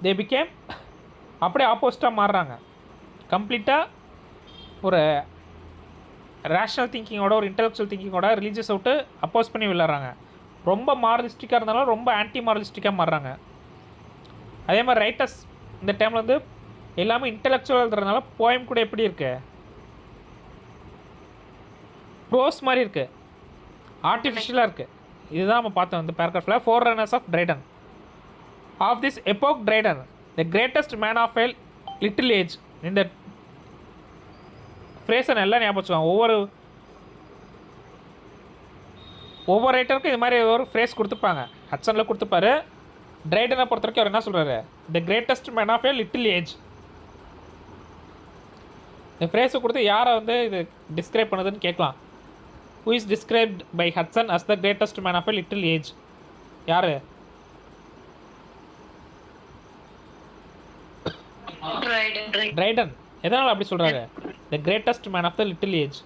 தே பிகேம் அப்படியே ஆப்போசிட்டாக மாறுறாங்க. கம்ப்ளீட்டாக ஒரு ரேஷ்னல் திங்கிங்கோட ஒரு இன்டெலெக்சுவல் திங்கிங்கோட ரிலீஜியஸ் விட்டு அப்போஸ் பண்ணி விளையாடுறாங்க. ரொம்ப மாரலிஸ்டிக்காக இருந்தாலும் ரொம்ப ஆன்டி மாரலிஸ்டிக்காக மாறுறாங்க. அதே மாதிரி ரைட்டர்ஸ் இந்த டைமில் வந்து எல்லாமே இன்டெலெக்சுவலாக இருக்கிறதுனால போயம் கூட எப்படி இருக்குது, ப்ரோஸ் மாதிரி இருக்குது, ஆர்டிஃபிஷியலாக இருக்குது. இதுதான் நம்ம பார்த்தோம் இந்த பேராகிராஃபில். Forerunners of Dryden. Of this epoch Dryden the greatest man of a little age. இந்த ஃப்ரேஸை நல்லா ஞாபகம் வச்சுக்கோங்க. ஒவ்வொரு ரைட்டருக்கும் இது மாதிரி ஒரு ஃப்ரேஸ் கொடுத்துருப்பாங்க. ஹட்சனில் கொடுத்துப்பாரு. ட்ரைடனை பொறுத்த வரைக்கும் அவர் என்ன சொல்கிறாரு, the greatest man of a little age. இந்த ஃப்ரேஸை கொடுத்து யாரை வந்து இது டிஸ்கிரைப் பண்ணுதுன்னு கேட்கலாம். Who is described by Hudson as the greatest man of a little age? யார்? ட்ரைடன். எதனால் அப்படி சொல்கிறாரு, the greatest man of the little age?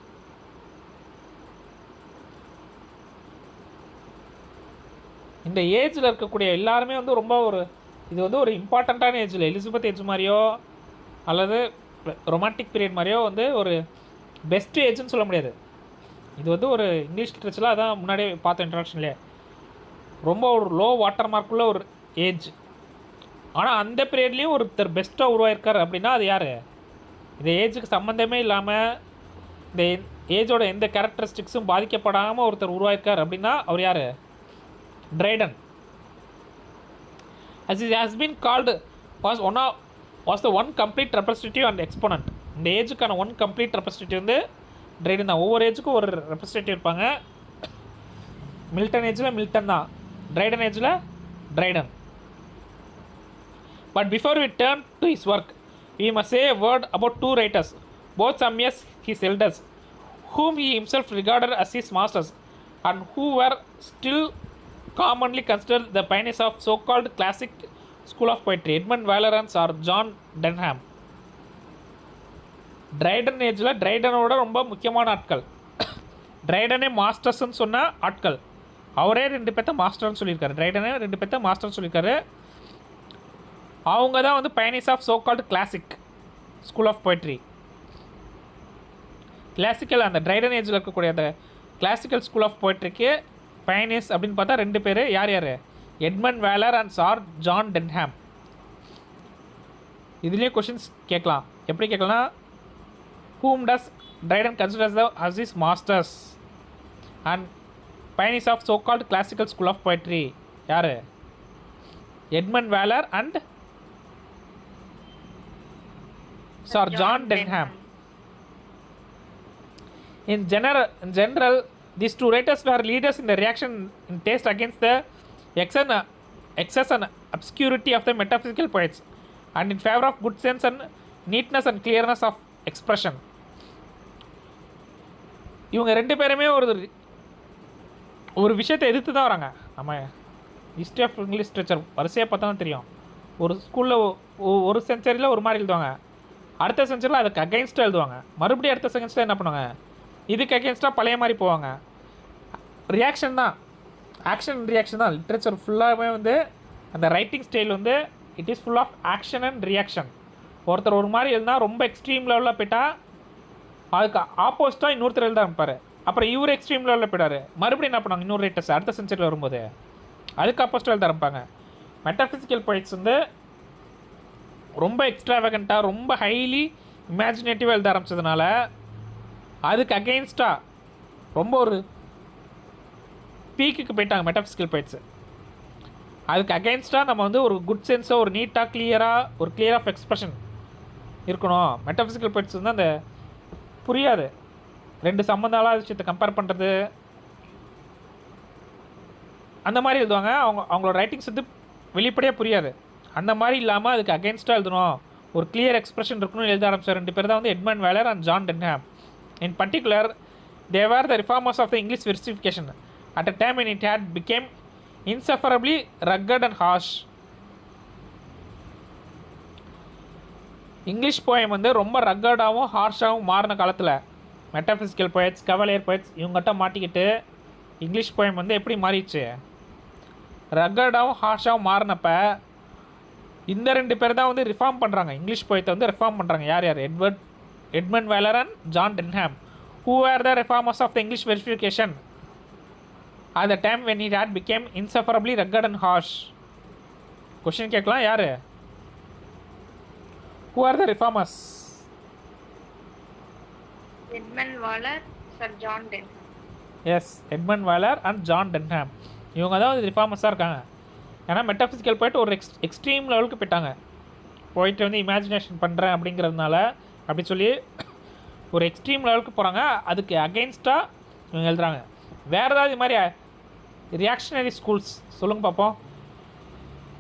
இந்த ஏஜில் இருக்கக்கூடிய எல்லாருமே வந்து ரொம்ப இது வந்து ஒரு இம்பார்ட்டண்ட்டான ஏஜில், எலிசபெத் ஏஜ் மாதிரியோ அல்லது ரொமான்டிக் பீரியட் மாதிரியோ வந்து ஒரு பெஸ்ட் ஏஜ்னு சொல்ல முடியாது. இது வந்து ஒரு இங்கிலீஷ் லிட்ரேச்சரில் அதான் முன்னாடியே பார்த்த இன்ட்ரடக்ஷன்லேயே ரொம்ப ஒரு லோ வாட்டர் மார்க்குள்ள ஒரு ஏஜ். ஆனால் அந்த பீரியட்லேயும் ஒருத்தர் பெஸ்ட்டாக உருவாயிருக்கார் அப்படின்னா அது யார்? இந்த ஏஜுக்கு சம்மந்தமே இல்லாமல் இந்த ஏஜோட எந்த கேரக்டரிஸ்டிக்ஸும் பாதிக்கப்படாமல் ஒருத்தர் உருவாயிருக்கார் அப்படின்னா அவர் யார்? Dryden. As it has been called, was the one complete representative and exponent. இந்த ஏஜுக்கான ஒன் கம்ப்ளீட் ரெப்ரஸன்டேட்டிவ் வந்து ட்ரைடன் தான். ஒவ்வொரு ஏஜுக்கும் ஒரு ரெப்ரஸன்டேட்டிவ் இருப்பாங்க. மில்டன் ஏஜில் மில்டன் தான், ட்ரைடன் ஏஜில் Triton. But before we turn to his work, we must say a word about two writers, both some years his elders, whom he himself regarded as his masters and who were still commonly considered the pioneers of so-called classic school of poetry, Edmund Vallerans or John Denham. Triton ஏஜில் ட்ரைடனோட ரொம்ப முக்கியமான ஆட்கள், ட்ரைடனே மாஸ்டர்ஸ்ன்னு சொன்ன ஆட்கள். அவரே 2 பேர்த்த மாஸ்டர்னு சொல்லியிருக்காரு, ட்ரைடனே 2 பேர்த்த மாஸ்டர்னு சொல்லியிருக்காரு. அவங்க தான் வந்து pioneers of so called classic school of poetry. Classical அந்த ட்ரைடன் ஏஜில் இருக்கக்கூடிய அந்த கிளாசிக்கல் ஸ்கூல் ஆஃப் போய்ட்ரிக்கு பைனிஸ் அப்படின்னு பார்த்தா 2 பேர். யார் யார்? Edmund Waller and Sir John Denham. இதுலேயே கொஷின்ஸ் கேட்கலாம். எப்படி கேட்கலாம்? whom does Dryden considers as his masters and pioneers of so-called classical school of poetry? யார்? Edmund Waller and Sir John Denham. In general, these two writers were leaders in the reaction in taste against the excess and obscurity of the metaphysical poets, and in favor of good sense and neatness and clearness of expression. இவங்க 2 பேருமே ஒரு விஷயத்தை எதிர்த்து தான் வராங்க. நம்ம ஹிஸ்ட்ரி ஆஃப் இங்கிலீஷ் லிட்ரேச்சர் வரிசையாக பார்த்தா தான் தெரியும். ஒரு ஸ்கூலில் ஒரு சென்ச்சரியில் ஒரு மாதிரி எழுதுவாங்க, அடுத்த சென்ச்சரியில் அதுக்கு அகெயின்ஸ்டாக எழுதுவாங்க, மறுபடியும் அடுத்த சென்ச்சரியில் என்ன பண்ணுவாங்க, இதுக்கு அகெயின்ஸ்டாக பழைய மாதிரி போவாங்க. ரியாக்ஷன் தான், ஆக்ஷன் ரியாக்ஷன் தான். லிட்ரேச்சர் ஃபுல்லாகவே வந்து அந்த ரைட்டிங் ஸ்டைல் வந்து it is full of action and reaction. ஒருத்தர் ஒரு மாதிரி எழுதினா ரொம்ப எக்ஸ்ட்ரீம் லெவலில் போயிட்டால் அதுக்கு ஆப்போசிட்டாக இன்னொருத்தர் எழுத ஆரம்பிப்பார். அப்புறம் இவர் எக்ஸ்ட்ரீம் லெவலில் போயிட்டார், மறுபடியும் என்ன பண்ணுவாங்க, இன்னொரு ரைட்டர்ஸ் அடுத்த சென்ச்சரியில் வரும்போது அதுக்கு ஆப்போசிட்டாக எழுத ஆரம்பிப்பாங்க. மெட்டாஃபிசிக்கல் போய்ட்ஸ் வந்து ரொம்ப எக்ஸ்ட்ராவேகண்ட்டாக ரொம்ப ஹைலி இமேஜினேட்டிவாக எழுத ஆரம்பித்ததுனால அதுக்கு அகெயின்ஸ்டாக ரொம்ப ஒரு பீக்குக்கு போயிட்டாங்க மெட்டாஃபிசிக்கல் போய்ட்ஸு. அதுக்கு அகெயின்ஸ்டாக நம்ம வந்து ஒரு குட் சென்ஸாக ஒரு நீட்டாக கிளியராக ஒரு கிளியர் ஆஃப் எக்ஸ்பிரஷன் இருக்கணும். மெட்டஃபிசிக்கல் போய்ட்ஸ் வந்து அந்த புரியாது, ரெண்டு சம்மந்தான விஷயத்தை கம்பேர் பண்ணுறது அந்த மாதிரி எழுதுவாங்க. அவங்களோட ரைட்டிங்ஸ் வந்து வெளிப்படையாக புரியாது. அந்த மாதிரி இல்லாமல் அதுக்கு அகெயின்ஸ்டாக எழுதணும், ஒரு கிளியர் எக்ஸ்பிரஷன் இருக்கணும்னு எழுத ஆரம்பிச்சார். 2 பேர் தான் வந்து Edmund Waller and John Denham. In particular they were the reformers of the English versification at a time when it had become insufferably rugged and harsh. English poem வந்து ரொம்ப ரக்கடாகவும் ஹார்ஷாகவும் மாறின காலத்தில் மெட்டஃபிசிக்கல் போயட்ஸ், கவலியர் போயட்ஸ் இவங்ககிட்ட மாட்டிக்கிட்டு இங்கிலீஷ் போயம் வந்து எப்படி மாறிடுச்சு, ரக்கடாகவும் ஹார்ஷாகவும் மாறினப்ப இந்த 2 பேர் தான் வந்து ரிஃபார்ம் பண்ணுறாங்க. இங்கிலீஷ் போயத்தை வந்து ரிஃபார்ம் பண்ணுறாங்க. யார் யார்? Edmund Waller and John Denham. Who were the reformers of the English versification at the time when it had become insufferably rugged and harsh? Question கேட்கலாம், யார்? Who are the reformers? Edmund Waller, sir John Denham. Yes, Edmund Waller and John Denham. இவங்க தான் ரிஃபார்மர்ஸாக இருக்காங்க. ஏன்னா மெட்டஃபிசிக்கல் போய்ட்டு ஒரு எக்ஸ்ட்ரீம் லெவலுக்கு போயிட்டாங்க. போயிட்டு வந்து இமேஜினேஷன் பண்ணுறேன் அப்படிங்கிறதுனால அப்படி சொல்லி ஒரு எக்ஸ்ட்ரீம் லெவலுக்கு போகிறாங்க. அதுக்கு அகெயின்ஸ்டாக இவங்க எழுதுறாங்க. வேறு ஏதாவது இது மாதிரி ரியாக்ஷனரி ஸ்கூல்ஸ் சொல்லுங்க பார்ப்போம்.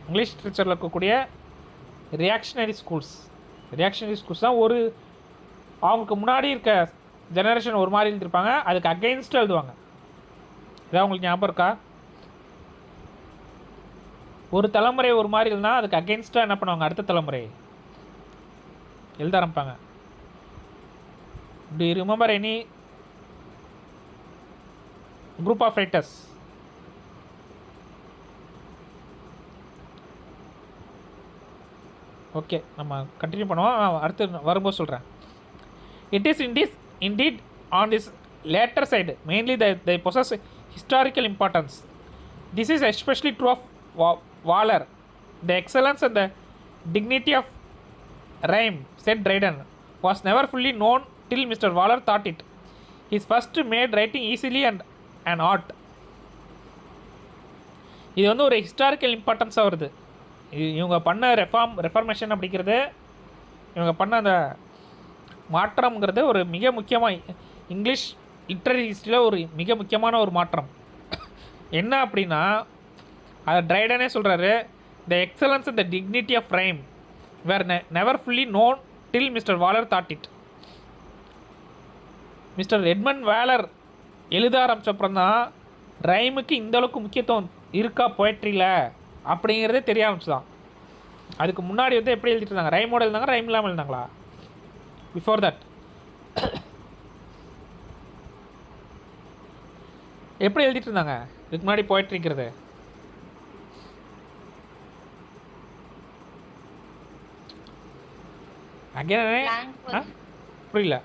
இங்கிலீஷ் லிட்ரேச்சரில் இருக்கக்கூடிய ரியாக்ஷனரி ஸ்கூல்ஸ் தான் ஒரு அவங்களுக்கு முன்னாடி இருக்க ஜெனரேஷன் ஒரு மாதிரி எழுதியிருப்பாங்க, அதுக்கு அகெயின்ஸ்டாக எழுதுவாங்க. இதான் உங்களுக்கு ஞாபகம் இருக்கா? ஒரு தலைமுறை ஒரு மாதிரி இருந்தால் அதுக்கு அகெயின்ஸ்டாக என்ன பண்ணுவாங்க, அடுத்த தலைமுறை எழுத ஆரம்பிப்பாங்க. Do you remember any group of writers? Okay, நம்ம கண்டினியூ பண்ணுவோம். அடுத்து வரும்போது சொல்கிறேன். It is indeed on this later side mainly they possess historical importance. This is especially true of Waller. The excellence and the dignity of rhyme, said Dryden, was never fully known till Mr. Waller thought it. His first made writing easily and an art. இது வந்து ஒரு ஹிஸ்டாரிக்கல் இம்பார்ட்டன்ஸாக வருது. இவங்க பண்ண ரெஃபார்மேஷன் அப்படிங்கிறது, இவங்க பண்ண அந்த மாற்றம்ங்கிறது ஒரு மிக முக்கியமாக இங்கிலீஷ் லிட்ரரி ஹிஸ்ட்ரியில் ஒரு மிக முக்கியமான ஒரு மாற்றம். என்ன அப்படின்னா, அதை ட்ரைடனே சொல்கிறாரு, the excellence and the dignity of rhyme were never fully known till Mr Waller taught it. Mr Edmund Waller எழுத ஆரம்பித்தப்புறம் தான் ரைமுக்கு இந்தளவுக்கு முக்கியத்துவம் இருக்கா போய்ட்ரியில் அப்படிங்கிறதே தெரிய ஆரம்பிச்சுதான். அதுக்கு முன்னாடி வந்து எப்படி எழுதிட்டு இருந்தாங்க, ரைமோட எழுந்தாங்க, ரைம் இல்லாமல் எழுந்தாங்களா? பிஃபோர் தட் எப்படி எழுதிட்டு இருந்தாங்க இதுக்கு முன்னாடி போய்ட்ரிங்கிறது? அகைன் புரியல.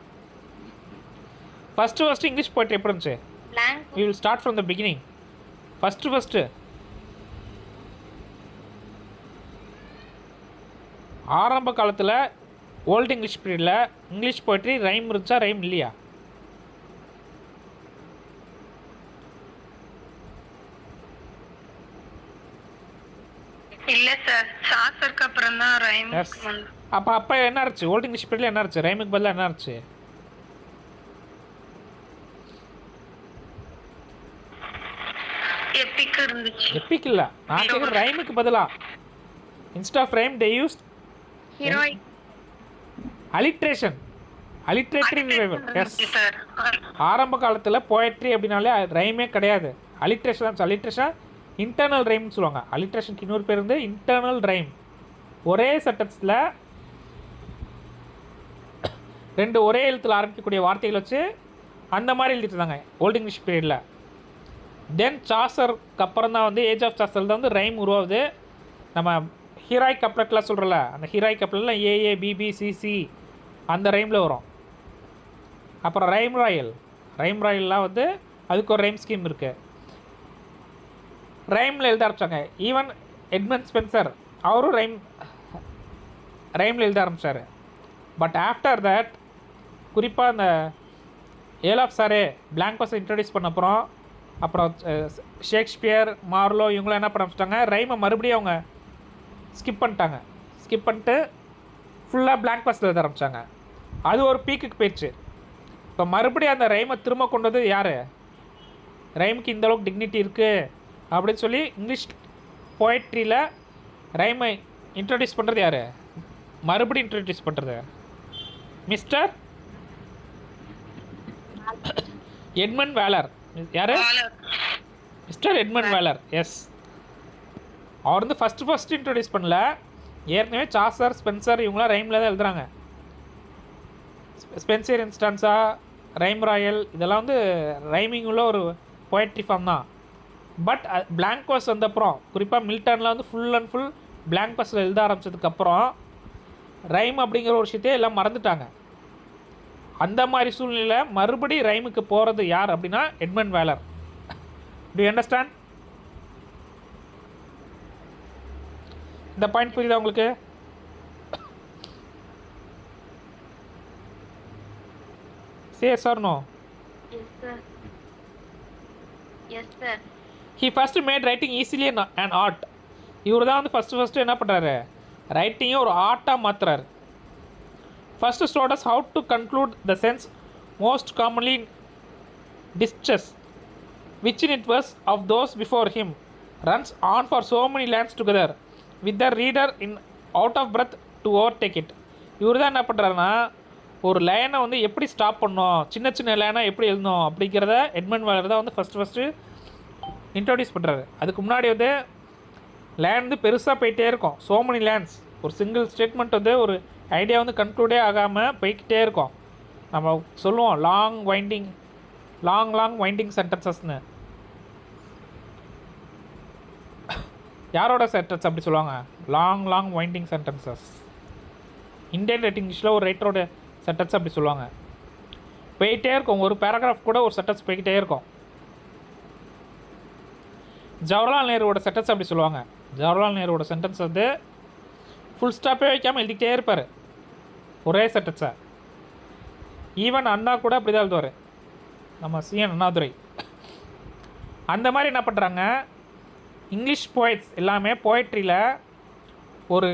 ஃபஸ்ட்டு இங்கிலீஷ் போய்ட்ரி எப்படி இருந்துச்சு? We will start from the beginning. First ஆரம்ப காலத்தில் ஓல்டு இங்கிலீஷ் பீரியடில் இங்கிலீஷ் போய்ட்ரி ரைம் இருந்துச்சா, ரைம் இல்லையா? இல்ல சார், சாசருக்கு அப்புறம் தான் ரைம். அப்போ என்ன இருந்துச்சு? ஓல்டு இங்கிலீஷ் பீரியடில் என்ன இருந்துச்சு? ரைமுக்கு பதிலாக என்ன இருந்துச்சு? எப்பிக் இல்ல, நான் கேக்குற ரைமுக்கு பதிலா instead of rhyme they used heroic alliteration, alliterative revival. Yes, ஆரம்ப காலத்தில் போயட்ரி அப்படின்னாலே ரைமே கிடையாது, அலிட்ரேஷன் தான். அலிட்ரேஷன் இன்டர்னல் ரைம்னு சொல்லுவாங்க. அலிட்ரேஷனுக்கு இன்னொரு பேர் வந்து இன்டர்னல் ரைம். ஒரே சென்டென்ஸில் 2 ஒரே எழுத்தில் ஆரம்பிக்கக்கூடிய வார்த்தைகள் வச்சு அந்த மாதிரி எழுதிட்டு இருந்தாங்க ஓல்டு இங்கிலீஷ் பீரியடில். தென் சாசருக்கு அப்புறம் தான் வந்து ஏஜ் ஆஃப் சாசரில் தான் வந்து ரைம் உருவாகுது. நம்ம ஹீராய் கப்லெட்லாம் சொல்கிறல, அந்த ஹீராய் கப்லெட்லாம் ஏஏ பிபி சிசி அந்த ரைமில் வரும். அப்புறம் ரைம் ராயல்லாம் வந்து அதுக்கு ஒரு ரைம் ஸ்கீம் இருக்குது, ரைமில் எழுத ஆரம்பித்தாங்க. ஈவன் எட்மண்ட் ஸ்பென்சர் அவரும் ரைமில் எழுத ஆரம்பித்தார். பட் ஆஃப்டர் தட் குறிப்பாக அந்த ஏல் ஆஃப் சாரே பிளாங்க் பர்ஸ் இன்ட்ரடியூஸ் பண்ண அப்புறம் அப்புறம் ஷேக்ஸ்பியர், மார்லோ இவங்களாம் என்ன பண்ண ஆரம்பிச்சிட்டாங்க, ரைமை மறுபடியும் அவங்க ஸ்கிப் பண்ணிட்டாங்க. ஸ்கிப் பண்ணிட்டு ஃபுல்லாக பிளாங்க் பாஸ்டில் எழுத ஆரம்பித்தாங்க. அது ஒரு பீக்குக்கு போயிடுச்சு. இப்போ மறுபடியும் அந்த ரைமை திரும்ப கொண்டது யார்? ரைமுக்கு இந்தளவுக்கு டிக்னிட்டி இருக்குது அப்படின்னு சொல்லி இங்கிலீஷ் போய்ட்ரியில் ரைமை இன்ட்ரடியூஸ் பண்ணுறது யார்? மறுபடியும் இன்ட்ரடியூஸ் பண்ணுறது மிஸ்டர் எட்மண்ட் வேலர். யார்? Mr Edmund Waller. எஸ், அவர் வந்து ஃபஸ்ட்டு இன்ட்ரடியூஸ் பண்ணல. ஏற்கனவே சாசர், ஸ்பென்சர் இவங்களாம் ரைமில் தான் எழுதுகிறாங்க. ஸ்பென்சர் இன்ஸ்டான்ஸா, ரைம் ராயல் இதெல்லாம் வந்து ரைமிங் உள்ள ஒரு போயட்ரி ஃபார்ம் தான். பட் பிளாங்க் பாஸ் வந்தப்புறம், குறிப்பாக மில்டனில் வந்து ஃபுல் அண்ட் ஃபுல் பிளாங்க் பாஸில் எழுத ஆரம்பித்ததுக்கப்புறம் ரைம் அப்படிங்கிற ஒரு விஷயத்தையே எல்லாம் மறந்துட்டாங்க. அந்த மாதிரி சூழ்நிலையில் மறுபடியும் ரைமுக்கு போகிறது யார் அப்படின்னா Edmund Waller. Do you understand? இந்த பாயிண்ட் புரியுதா உங்களுக்கு? Yes or no? Yes, sir. Yes, sir. He first made writing easily an art. இவர் தான் வந்து ஃபஸ்ட்டு என்ன பண்ணுறாரு, ரைட்டிங்கை ஒரு ஆர்ட்டாக மாற்றுறாரு. First showed us how to conclude the sense most commonly in distress, which in it was of those before him, runs on for so many lands together, with the reader in out of breath to overtake it. இவர் தான் என்ன பண்ணுறாருன்னா, ஒரு லைனை வந்து எப்படி ஸ்டாப் பண்ணோம், சின்ன சின்ன லைனாக எப்படி எழுதணும் அப்படிங்கிறத எட்மண்ட் வேலர் தான் வந்து ஃபஸ்ட்டு இன்ட்ரோடியூஸ் பண்ணுறாரு. அதுக்கு முன்னாடி வந்து லேண்ட் வந்து பெருசாக போயிட்டே இருக்கும். ஸோ மெனி லேண்ட்ஸ், ஒரு சிங்கிள் ஸ்டேட்மெண்ட் வந்து ஒரு ஐடியா வந்து கன்க்ளூடே ஆகாமல் போய்கிட்டே இருக்கும். நம்ம சொல்லுவோம் லாங் வைண்டிங் சென்டென்சஸ்னு. யாரோட சென்டென்ஸ் அப்படி சொல்லுவாங்க? Long winding sentences. Indian writing இங்கிலீஷில் ஒரு ரைட்டரோட சென்டென்ஸ் அப்படி சொல்லுவாங்க. போயிட்டே இருக்கும், ஒரு பேராகிராஃப் கூட ஒரு சென்டென்ஸ் போய்கிட்டே இருக்கும். ஜவஹர்லால் நேருவோட சென்டென்ஸ் அப்படி சொல்லுவாங்க. ஜவஹர்லால் நேருவோட சென்டென்ஸ் வந்து ஃபுல் ஸ்டாப்பே வைக்காமல் எழுதிக்கிட்டே இருப்பார் ஒரே சென்டென்ஸை. ஈவன் அண்ணா கூட அப்படி தான் எழுதுவார், நம்ம சிஎன் அண்ணாதுரை. அந்த மாதிரி என்ன பண்ணுறாங்க, இங்கிலீஷ் போய்ட்ஸ் எல்லாமே போய்ட்ரியில் ஒரு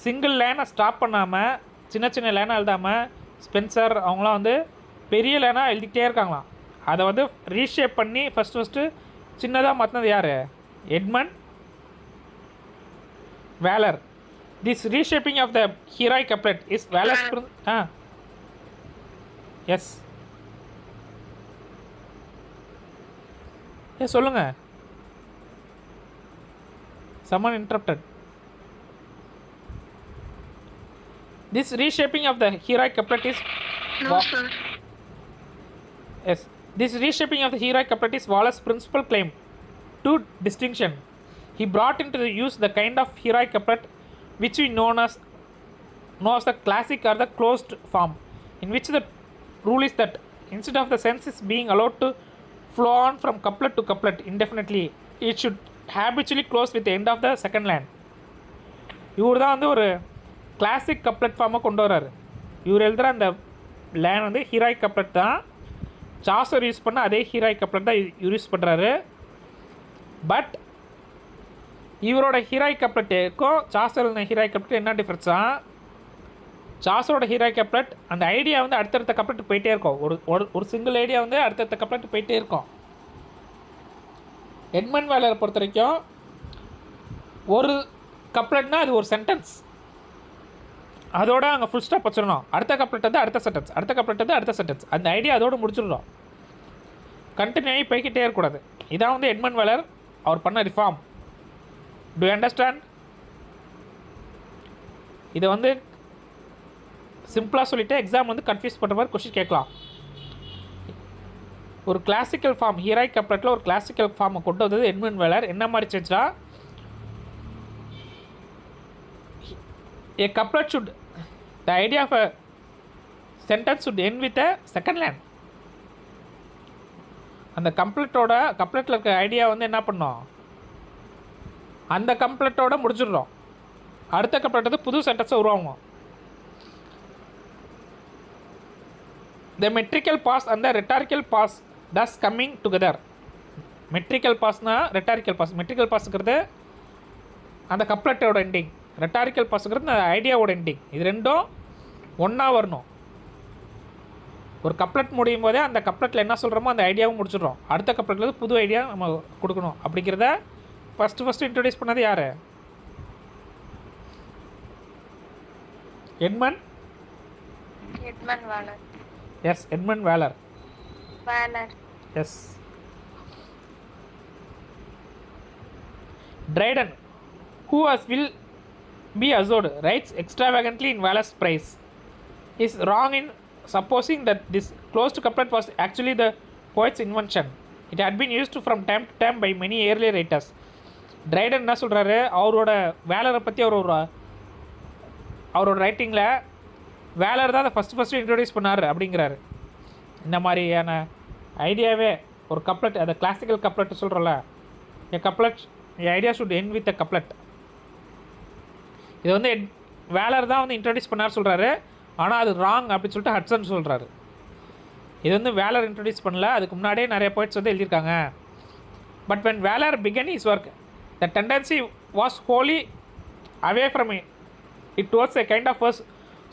சிங்கிள் லைனை ஸ்டாப் பண்ணாமல் சின்ன சின்ன லைனாக எழுதாமல் ஸ்பென்சர் அவங்களாம் வந்து பெரிய லைனாக எழுதிக்கிட்டே இருக்காங்களாம். அதை வந்து ரீஷேப் பண்ணி ஃபஸ்ட்டு சின்னதாக மாற்றினது யார்? Edmund Waller. This reshaping of the heroic couplet is Waller's. Yes சொல்லுங்கள். someone interrupted. This reshaping of the heroic couplet is No, sir. Yes, this reshaping of the heroic couplet is Wallace's principal claim to distinction. He brought into the use the kind of heroic couplet which we know as the classic or the closed form, in which the rule is that instead of the sentences being allowed to flow on from couplet to couplet indefinitely, it should habitually close with the end of the second line. இவர் தான் வந்து ஒரு கிளாசிக் கப்லெட் ஃபார்மை கொண்டு வர்றாரு. இவர் எழுதுகிற அந்த லைன் வந்து ஹீராய்க் கப்லெட் தான். சாசர் யூஸ் பண்ண அதே ஹீராய்க் கப்லெட் தான் இவர் யூஸ் பண்ணுறாரு. பட் இவரோட ஹீராய்க் கப்லெட்டுக்கும் சாசர் ஹீராய்க் கப்லெட் என்ன டிஃப்ரென்ஸா, சாசரோட ஹீராய்க் கப்லெட் அந்த ஐடியா வந்து அடுத்தடுத்த கப்லெட் போயிட்டே இருக்கும். ஒரு சிங்கிள் ஐடியா வந்து அடுத்தடுத்த கப்லெட் போயிட்டே இருக்கும். எட்மண்ட் வேலரை பொறுத்த வரைக்கும் ஒரு கப்லெட்னா அது ஒரு சென்டென்ஸ், அதோட அங்கே ஃபுல் ஸ்டாப் வச்சிடணும். அடுத்த கப்லெட் வந்து அடுத்த சென்டென்ஸ், அடுத்த கப்லெட் வந்து அடுத்த சென்டென்ஸ், அந்த ஐடியா அதோடு முடிச்சிடணும். கண்டினியூ ஆகி போய்கிட்டே இருக்கக்கூடாது. இதான் வந்து எட்மண்ட் வேலர் அவர் பண்ண ரிஃபார்ம். To you understand? இதை வந்து சிம்பிளாக சொல்லிவிட்டு எக்ஸாம் வந்து கன்ஃபியூஸ் பண்ணுற மாதிரி கொஸ்டின் கேட்கலாம். ஒரு கிளாசிக்கல் ஃபார்ம் ஹீராய்க் கப்லெட்டில் ஒரு கிளாசிக்கல் ஃபார்மை கொண்டு வந்தது எட்மண்ட் வேலர். என்ன மாதிரி செஞ்சா, a couplet should, the idea of a sentence should end with a second line. அந்த கப்லெட்டில் இருக்க ஐடியா வந்து என்ன பண்ணோம், அந்த கம்ப்ளெட்டோட முடிச்சிடுறோம். அடுத்த கப்லெட் வந்து புது சென்டென்ஸை உருவாகும். The metrical pause and the rhetorical pause thus coming together. Metrical பாஸ்னா ரெட்டாரிக்கல் பாஸ். மெட்ரிக்கல் பாஸுங்கிறது அந்த கப்லெட்டோட எண்டிங், ரெட்டாரிக்கல் பாஸுங்கிறது அந்த ஐடியாவோட எண்டிங். இது ரெண்டும் ஒன்றா வரணும். ஒரு கப்லெட் முடியும் போதே அந்த கப்லெட்டில் என்ன சொல்கிறோமோ அந்த ஐடியாவும் முடிச்சிடுறோம். அடுத்த கப்லெட்டில் புது ஐடியா நம்ம கொடுக்கணும். அப்படிங்கிறத ஃபஸ்ட்டு இன்ட்ரடியூஸ் பண்ணது யார்? Edmund Waller. Yes, Edmund Waller. Yes. Dryden, who as will be assured, writes extravagantly in Wallace's praise, is wrong in supposing that this closed couplet was actually the poet's invention. It had been used from time to time by many early writers. Dryden என்ன சொல்கிறாரு, அவரோட வேலரை பற்றி அவரோட ரைட்டிங்கில் வேலர் தான் அதை ஃபஸ்ட்டு இன்ட்ரடியூஸ் பண்ணார் அப்படிங்கிறாரு. இந்த மாதிரியான ஐடியாவே ஒரு கப்லெட், அதை கிளாசிக்கல் கப்லெட் சொல்கிறோம்ல, a couplet idea should end with a couplet. இது வந்து வேலர் தான் வந்து இன்ட்ரடியூஸ் பண்ணார் சொல்கிறாரு. ஆனால் அது ராங் அப்படின்னு சொல்லிட்டு ஹட்சன் சொல்கிறாரு. இது வந்து வேலர் இன்ட்ரடியூஸ் பண்ணல, அதுக்கு முன்னாடியே நிறைய போய்ட்ஸ் வந்து எழுதியிருக்காங்க. But when Velar began his work, the tendency was wholly away from it towards a kind of verse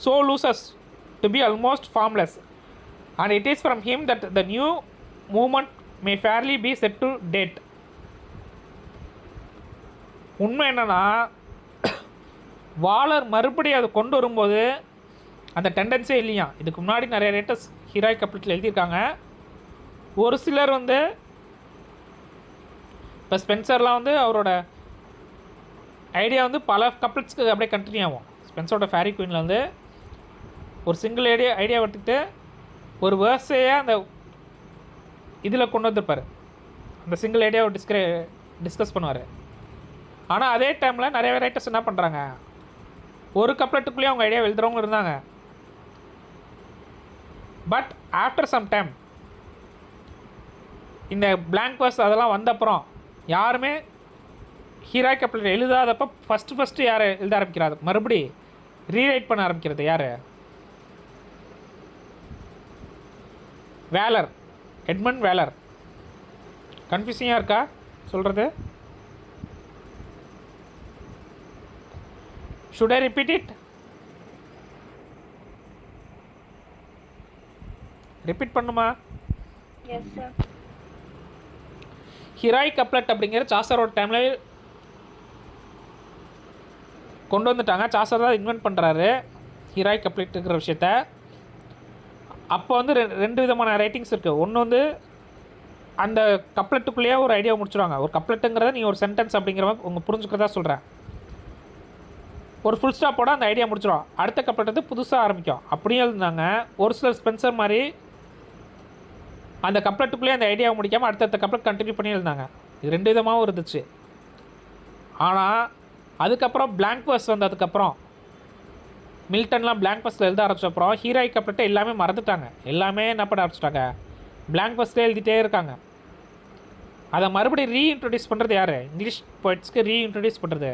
so loose as to be almost formless, and it is from him that the new movement may fairly be said to date. உண்மை என்னென்னா, வாலர் மறுபடியும் அதை கொண்டு வரும்போது அந்த டெண்டன்ஸே இல்லையா. இதுக்கு முன்னாடி நிறைய ரைட்டர்ஸ் ஹீராய் கப்லெட்டில் எழுதியிருக்காங்க. ஒரு சிலர் வந்து இப்போ ஸ்பென்சர்லாம் வந்து அவரோட ஐடியா வந்து பல கப்லெட்ஸ்க்கு அப்படியே கண்டினியூ ஆகும். ஸ்பென்சரோட ஃபேரி குயினில் வந்து ஒரு சிங்கிள் ஐடியா எடுத்துக்கிட்டு ஒரு வேர்ஸையே அந்த இதில் கொண்டு வந்திருப்பார். அந்த சிங்கிள் ஐடியாவை டிஸ்கஸ் பண்ணுவார். ஆனால் அதே டைமில் நிறைய ரைட்டர்ஸ் என்ன பண்ணுறாங்க, ஒரு கப்லெட்டுக்குள்ளேயே அவங்க ஐடியா எழுதுறவங்க இருந்தாங்க. பட் ஆஃப்டர் சம் டைம் இந்த பிளாங்க் வேர்ஸ் அதெல்லாம் வந்தப்புறம் யாருமே ஹீராய் கப்லெட் எழுதாதப்போ ஃபஸ்ட்டு யார் எழுத ஆரம்பிக்கிறாரு, மறுபடி ரீரைட் பண்ண ஆரம்பிக்கிறது யார்? வேலர், எட்மண்ட் வேலர். கன்ஃபியூசிங்காக இருக்கா சொல்கிறது? Should I repeat it? Repeat பண்ணுமா? Yes sir. ஹீராய் கப்லெட் அப்படிங்கிற சாசரோட டைமில் கொண்டு வந்துட்டாங்க. சாசர் தான் இன்வென்ட் பண்ணுறாரு ஹீராய் கப்லெட்டுங்கிற விஷயத்த. அப்போ வந்து ரெண்டு விதமான ரைட்டிங்ஸ் இருக்குது. ஒன்று வந்து அந்த கப்லெட்டுக்குள்ளேயே ஒரு ஐடியா முடிச்சுருவாங்க. ஒரு கப்லெட்டுங்கிறத நீங்கள் ஒரு சென்டென்ஸ் அப்படிங்கிற மாதிரி உங்கள் புரிஞ்சுக்கிறதா சொல்கிறேன். ஒரு ஃபுல் ஸ்டாப்போட அந்த ஐடியா முடிச்சிடும். அடுத்த கப்லெட் வந்து புதுசாக ஆரம்பிக்கும். அப்படியே இருந்தாங்க. ஒரு சிலர் ஸ்பென்சர் மாதிரி அந்த கப்லெட்டுக்குள்ளேயே அந்த ஐடியாவை முடிக்காமல் அடுத்தடுத்த கப்லெட் கண்டினியூ பண்ணி இருந்தாங்க. இது ரெண்டு விதமாகவும் இருந்துச்சு. ஆனால் அதுக்கப்புறம் பிளாங்க் வேர்ஸ் வந்ததுக்கப்புறம் மில்டன்லாம் பிளாங்க் வேர்ஸில் எழுத ஆரம்பிச்சப்பறம் ஹீராய் கப்லெட்டை எல்லாமே மறந்துட்டாங்க. எல்லாமே என்ன பண்ண ஆரம்பிச்சிட்டாங்க, பிளாங்க் வேர்ஸ்லேயே எழுதிட்டே இருக்காங்க. அதை மறுபடியும் ரீஇன்ட்ரடியூஸ் பண்ணுறது யார்? இங்கிலீஷ் போய்ட்ஸ்க்கு ரீஇன்ட்ரடியூஸ் பண்ணுறது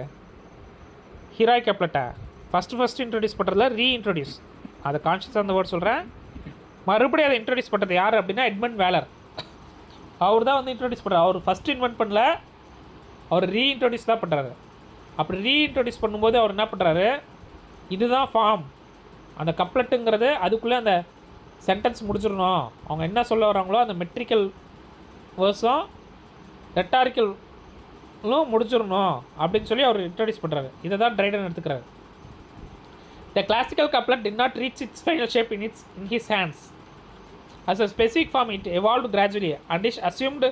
ஹீராய் கப்லெட்டை ஃபஸ்ட்டு இன்ட்ரடியூஸ் பண்ணுறதுல ரீஇன்ட்ரடியூஸ், அதை கான்ஷியஸாக அந்த வேர்ட் சொல்கிறேன். மறுபடியும் அதை இன்ட்ரடியூஸ் பண்ணுறது யார் அப்படின்னா எட்மண்ட் வேலர். அவர் தான் வந்து இன்ட்ரடியூஸ் பண்ணுறாரு. அவர் ஃபஸ்ட்டு இன்வென்ட் பண்ணல, அவர் ரீஇன்ட்ரடியூஸ் தான் பண்ணுறாரு. அப்படி ரீஇன்ட்ரடியூஸ் பண்ணும்போது அவர் என்ன பண்ணுறாரு, இதுதான் ஃபார்ம், அந்த கப்லெட்டுங்கிறது அதுக்குள்ளே அந்த சென்டென்ஸ் முடிச்சிடணும், அவங்க என்ன சொல்ல வராங்களோ அந்த மெட்ரிக்கல் வேர்ஸும் ரெட்டாரிக்கலும் முடிச்சிடணும் அப்படின்னு சொல்லி அவர் இன்ட்ரடியூஸ் பண்ணுறாரு. இதை தான் Triton எடுத்துக்கிறாரு. The classical couplet did not reach its final shape in his hands. As a specific form, it evolved gradually and is assumed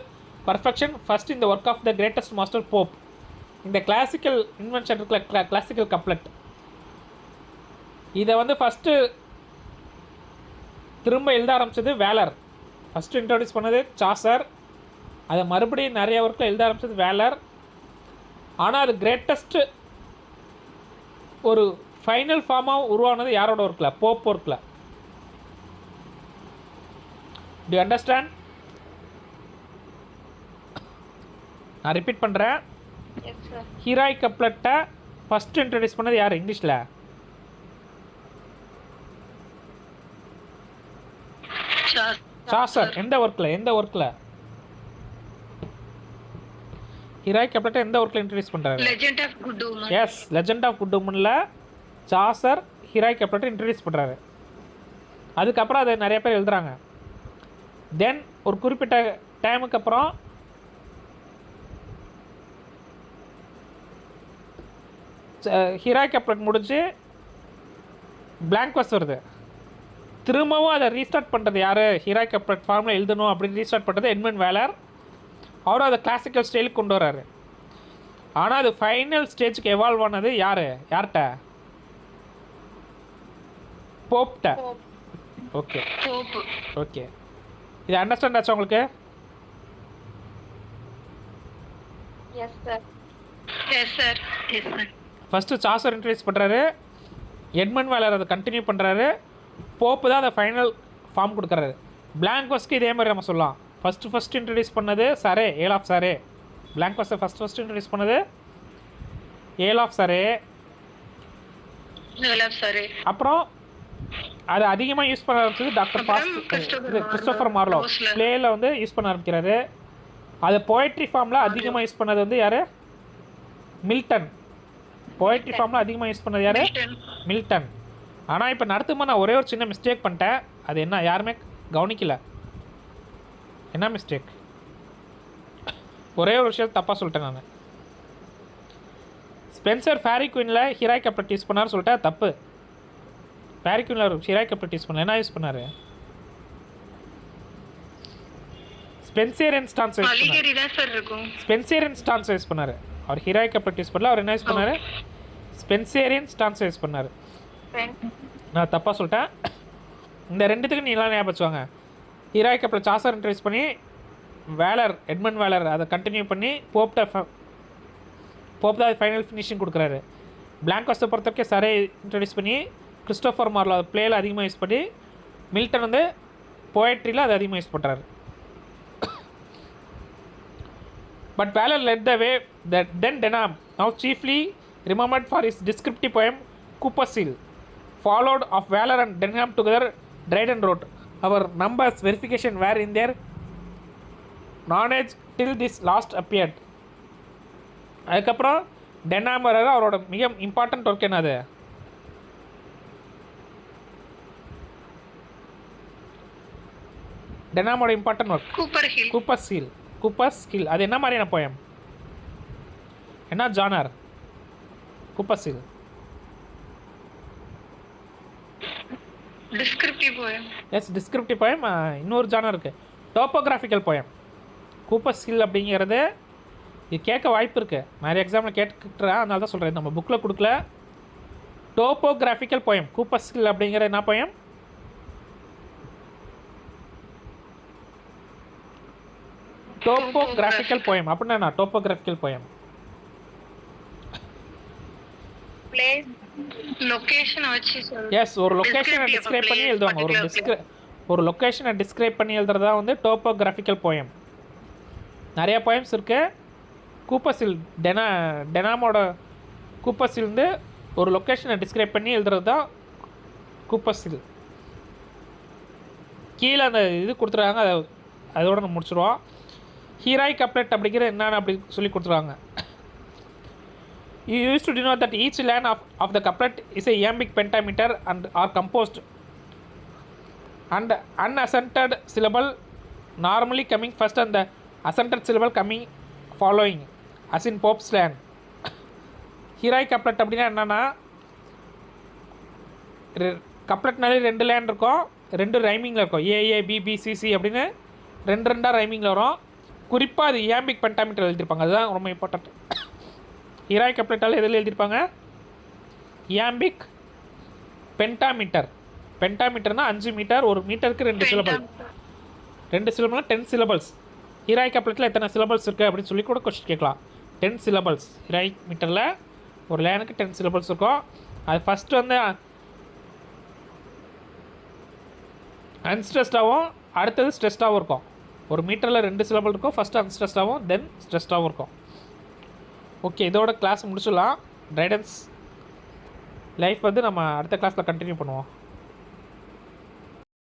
perfection first in the work of the greatest master Pope. இந்த கிளாசிக்கல் இன்வென்ஷன் இருக்குல்ல, கிளாசிக்கல் கப்லெட், இதை வந்து ஃபஸ்ட்டு திரும்ப எழுத ஆரம்பித்தது வேலர். ஃபஸ்ட்டு இன்ட்ரடியூஸ் பண்ணது சாசர். அதை மறுபடியும் நிறைய ஒர்க்கில் எழுத ஆரம்பித்தது வேலர். ஆனால் அது கிரேட்டஸ்ட்டு ஒரு ஃபைனல் ஃபார்மாக உருவானது யாரோட ஒர்க்கில்? போப் ஒர்க்கில். To you understand? நான் ரிப்பீட் பண்ணுறேன். ஹீராய் கப்லெட்டை ஃபஸ்ட்டு இன்ட்ரடியூஸ் பண்ணது யார் இங்கிலீஷில்? சாசர். எந்த ஒர்க்கில்? ஹீராயிக் கப்லெட்டை எந்த ஒர்க்கில் இன்ட்ரடியூஸ் பண்ணுறாரு? Legend of Good Woman. Yes, Legend of Good உமனில் சாசர் ஹீராயிக் கப்லெட்டை இன்ட்ரடியூஸ் பண்ணுறாரு. அதுக்கப்புறம் அதை நிறைய பேர் எழுதுகிறாங்க. தென் ஒரு குறிப்பிட்ட டைமுக்கு அப்புறம் ஹீராயிக் கப்லெட் முடிஞ்சு பிளாங்க் வர்ஸ் வருது. திரும்பவும் அதை ரீஸ்டார்ட் பண்ணுறது யார்? ஹீராயிக் கப்லெட் ஃபார்மில் எழுதணும் அப்படின்னு ரீஸ்டார்ட் பண்ணுறது எட்மண்ட் வேலர். அவரும் அதை கிளாசிக்கல் ஸ்டைலுக்கு கொண்டு வர்றாரு. ஆனால் அது ஃபைனல் ஸ்டேஜுக்கு எவால்வ் ஆனது யார்? யார்கிட்ட? போப்ட. ஓகே ஓகே, இது அண்டர்ஸ்டாண்ட் ஆச்சா உங்களுக்கு? Yes sir. Yes sir. Yes sir. First Chaucer introduce பண்ணுறாரு, எட்மண்ட் வேலர் அதை கண்டினியூ பண்ணுறாரு, போப்பு தான் அதை ஃபைனல் ஃபார்ம் கொடுக்குறாரு. பிளாங்க் வர்ஸ்க்கு இதே மாதிரி நம்ம சொல்லலாம். ஃபஸ்ட்டு இன்ட்ரடியூஸ் பண்ணது Surrey, earl of Surrey. Blank வர்ஸை ஃபஸ்ட்டு இன்ட்ரடியூஸ் பண்ணது ஏல் ஆஃப் சரே. அப்புறம் அது அதிகமாக யூஸ் பண்ண ஆரம்பிச்சது டாக்டர் கிறிஸ்டோஃபர் மார்லோ பிளேயில் வந்து யூஸ் பண்ண ஆரம்பிக்கிறாரு. அது போயட்ரி ஃபார்மில் அதிகமாக யூஸ் பண்ணது வந்து யார்? மில்டன். போயட்ரி ஃபார்மில் அதிகமாக யூஸ் பண்ணது யார்? மில்டன். ஆனால் இப்போ நடத்துமா நான் ஒரே ஒரு சின்ன மிஸ்டேக் பண்ணிட்டேன். அது என்ன யாருமே கவனிக்கல. என்ன மிஸ்டேக்? ஒரே ஒரு விஷயம் தப்பாக சொல்லிட்டேன் நான். ஸ்பென்சர் ஃபேரி குயினில் ஹீராயிக் கப்லெட் யூஸ் பண்ணார் சொல்லிட்டேன், தப்பு. ஃபேரி குயினில் ஒரு ஹீராயிக் கப்லெட் யூஸ் பண்ணல. என்ன யூஸ் பண்ணார்? ஸ்பென்சேரியன் ஸ்டான்ஸ் யூஸ் பண்ணார். ஸ்பென்சேரியன் ஸ்டான்ஸ் யூஸ் பண்ணார். அவர் ஹீராயிக் கப்லெட் யூஸ் பண்ணல. அவர் என்ன யூஸ் பண்ணார்? ஸ்பென்சேரியன் ஸ்டான்ஸ் யூஸ் பண்ணார். நான் தப்பாக சொல்லிட்டேன். இந்த ரெண்டுத்துக்கு நீங்களாம் ஞாபகம் வச்சுவாங்க. ஹீராயிக் கப்லெட் சாசர் இன்ட்ரடியூஸ் பண்ணி வேலர், எட்மண்ட் வேலர் அதை கண்டினியூ பண்ணி போப் தான் ஃபைனல் ஃபினிஷிங் கொடுக்குறாரு. பிளாங்க் வர்ஸை பொறுத்த வரைக்கும் சரே இன்ட்ரடியூஸ் பண்ணி கிறிஸ்டோஃபர் மார்லோ அதை பிளேயில் அதிகமாக யூஸ் பண்ணி மில்டன் வந்து போயட்ரியில் அதை அதிகமாக யூஸ் பண்ணுறாரு. But Waller led the way. That then Denham, now chiefly remembered for his descriptive poem Cooper's Hill, followed of Waller and Denham together, Dryden wrote, "Our numbers verification were in their knowledge till this last appeared." அதுக்கப்புறம் டென்ஹாம் வர்றாரு. அவரோட மிக இம்பார்ட்டன்ட் ஒர்க் என்னது? டென்ஹாமோட இம்பார்ட்டன்ட் ஒர்க் கூப்பர்ஸ் ஹில். அது என்ன மாதிரியான போயம்? என்ன genre? Cooper's Hill descriptive poem. Yes, descriptive poem. இன்னொரு ஜானர் இருக்குது, டோப்போகிராஃபிக்கல் போயம். கூப்பர்ஸ் ஹில் அப்படிங்கிறது இது கேட்க வாய்ப்பு இருக்குது. நிறைய எக்ஸாமில் கேட்டுக்கிறேன், அதனால தான் சொல்கிறேன். நம்ம புக்கில் கொடுக்கல. டோப்போகிராஃபிக்கல் போயம் கூப்பர்ஸ் ஹில் அப்படிங்கிற என்ன போயம்? டோப்போகிராஃபிக்கல் போயம் அப்படின்னா என்ன? டோப்போகிராஃபிக்கல் போயம் லொகேஷன் வச்சு சொல்லுங்க. எஸ், ஒரு லொகேஷனை டிஸ்கிரைப் பண்ணி எழுதுவாங்க. ஒரு லொகேஷனை டிஸ்கிரைப் பண்ணி எழுதுறது தான் வந்து டோப்போகிராஃபிக்கல் போயம். நிறைய போயம்ஸ் இருக்குது. கூப்பர்ஸ் ஹில் டெனாமோட கூப்பர்ஸ் ஹில் வந்து ஒரு லொக்கேஷனை டிஸ்கிரைப் பண்ணி எழுதுறது தான் கூப்பர்ஸ் ஹில். கீழே அந்த இது கொடுத்துருக்காங்க, அதோட நம்ம முடிச்சுடுவோம். ஹீராயிக் கப்லெட் அப்படிங்கிறது என்னன்னு அப்படி சொல்லி கொடுத்துருவாங்க. You used to denote that each line of the couplet is a iambic pentameter and are composed and unaccented syllable normally coming first and the accented syllable coming following as in Pope's slang. Heroic couplet அப்படின்னா என்னென்னா, கப்லெட்னாலே 2 லைன் இருக்கும், 2 ரைமிங்கில் இருக்கும். ஏஏ பிபி சிசி அப்படின்னு 2 ரைமிங்கில் வரும். குறிப்பாக அது இயாம்பிக் பென்டாமீட்டர் எழுதியிருப்பாங்க. அதுதான் ரொம்ப இம்பார்ட்டன்ட். ஹீராயிக் கப்லெட்டால் எதில் எழுதியிருப்பாங்க? இயாம்பிக் பென்டாமீட்டர். பென்டாமீட்டர்னால் 5 மீட்டர், 1 மீட்டருக்கு 2 சிலபல். 2 சிலபல்னால் 10 சிலபல்ஸ். ஹீராயிக் கப்லெட்டில் எத்தனை சிலபல்ஸ் இருக்குது அப்படின்னு சொல்லி கூட கொஸ்டின் கேட்கலாம். 10 சிலபல்ஸ். ஹீராயிக் மீட்டரில் ஒரு லைனுக்கு 10 சிலபல்ஸ் இருக்கும். அது ஃபஸ்ட்டு வந்து அன்ஸ்ட்ரெஸ்டாகவும் அடுத்தது ஸ்ட்ரெஸ்டாகவும் இருக்கும். ஒரு மீட்டரில் 2 சிலபல் இருக்கும். ஃபஸ்ட்டு அன்ஸ்ட்ரெஸ்டாகவும் தென் ஸ்ட்ரெஸ்டாகவும் இருக்கும். ஓகே, இதோட கிளாஸ் முடிச்சிடலாம். ட்ரைடன்ஸ் லைஃப் வந்து நம்ம அடுத்த கிளாஸில் கண்டினியூ பண்ணுவோம்.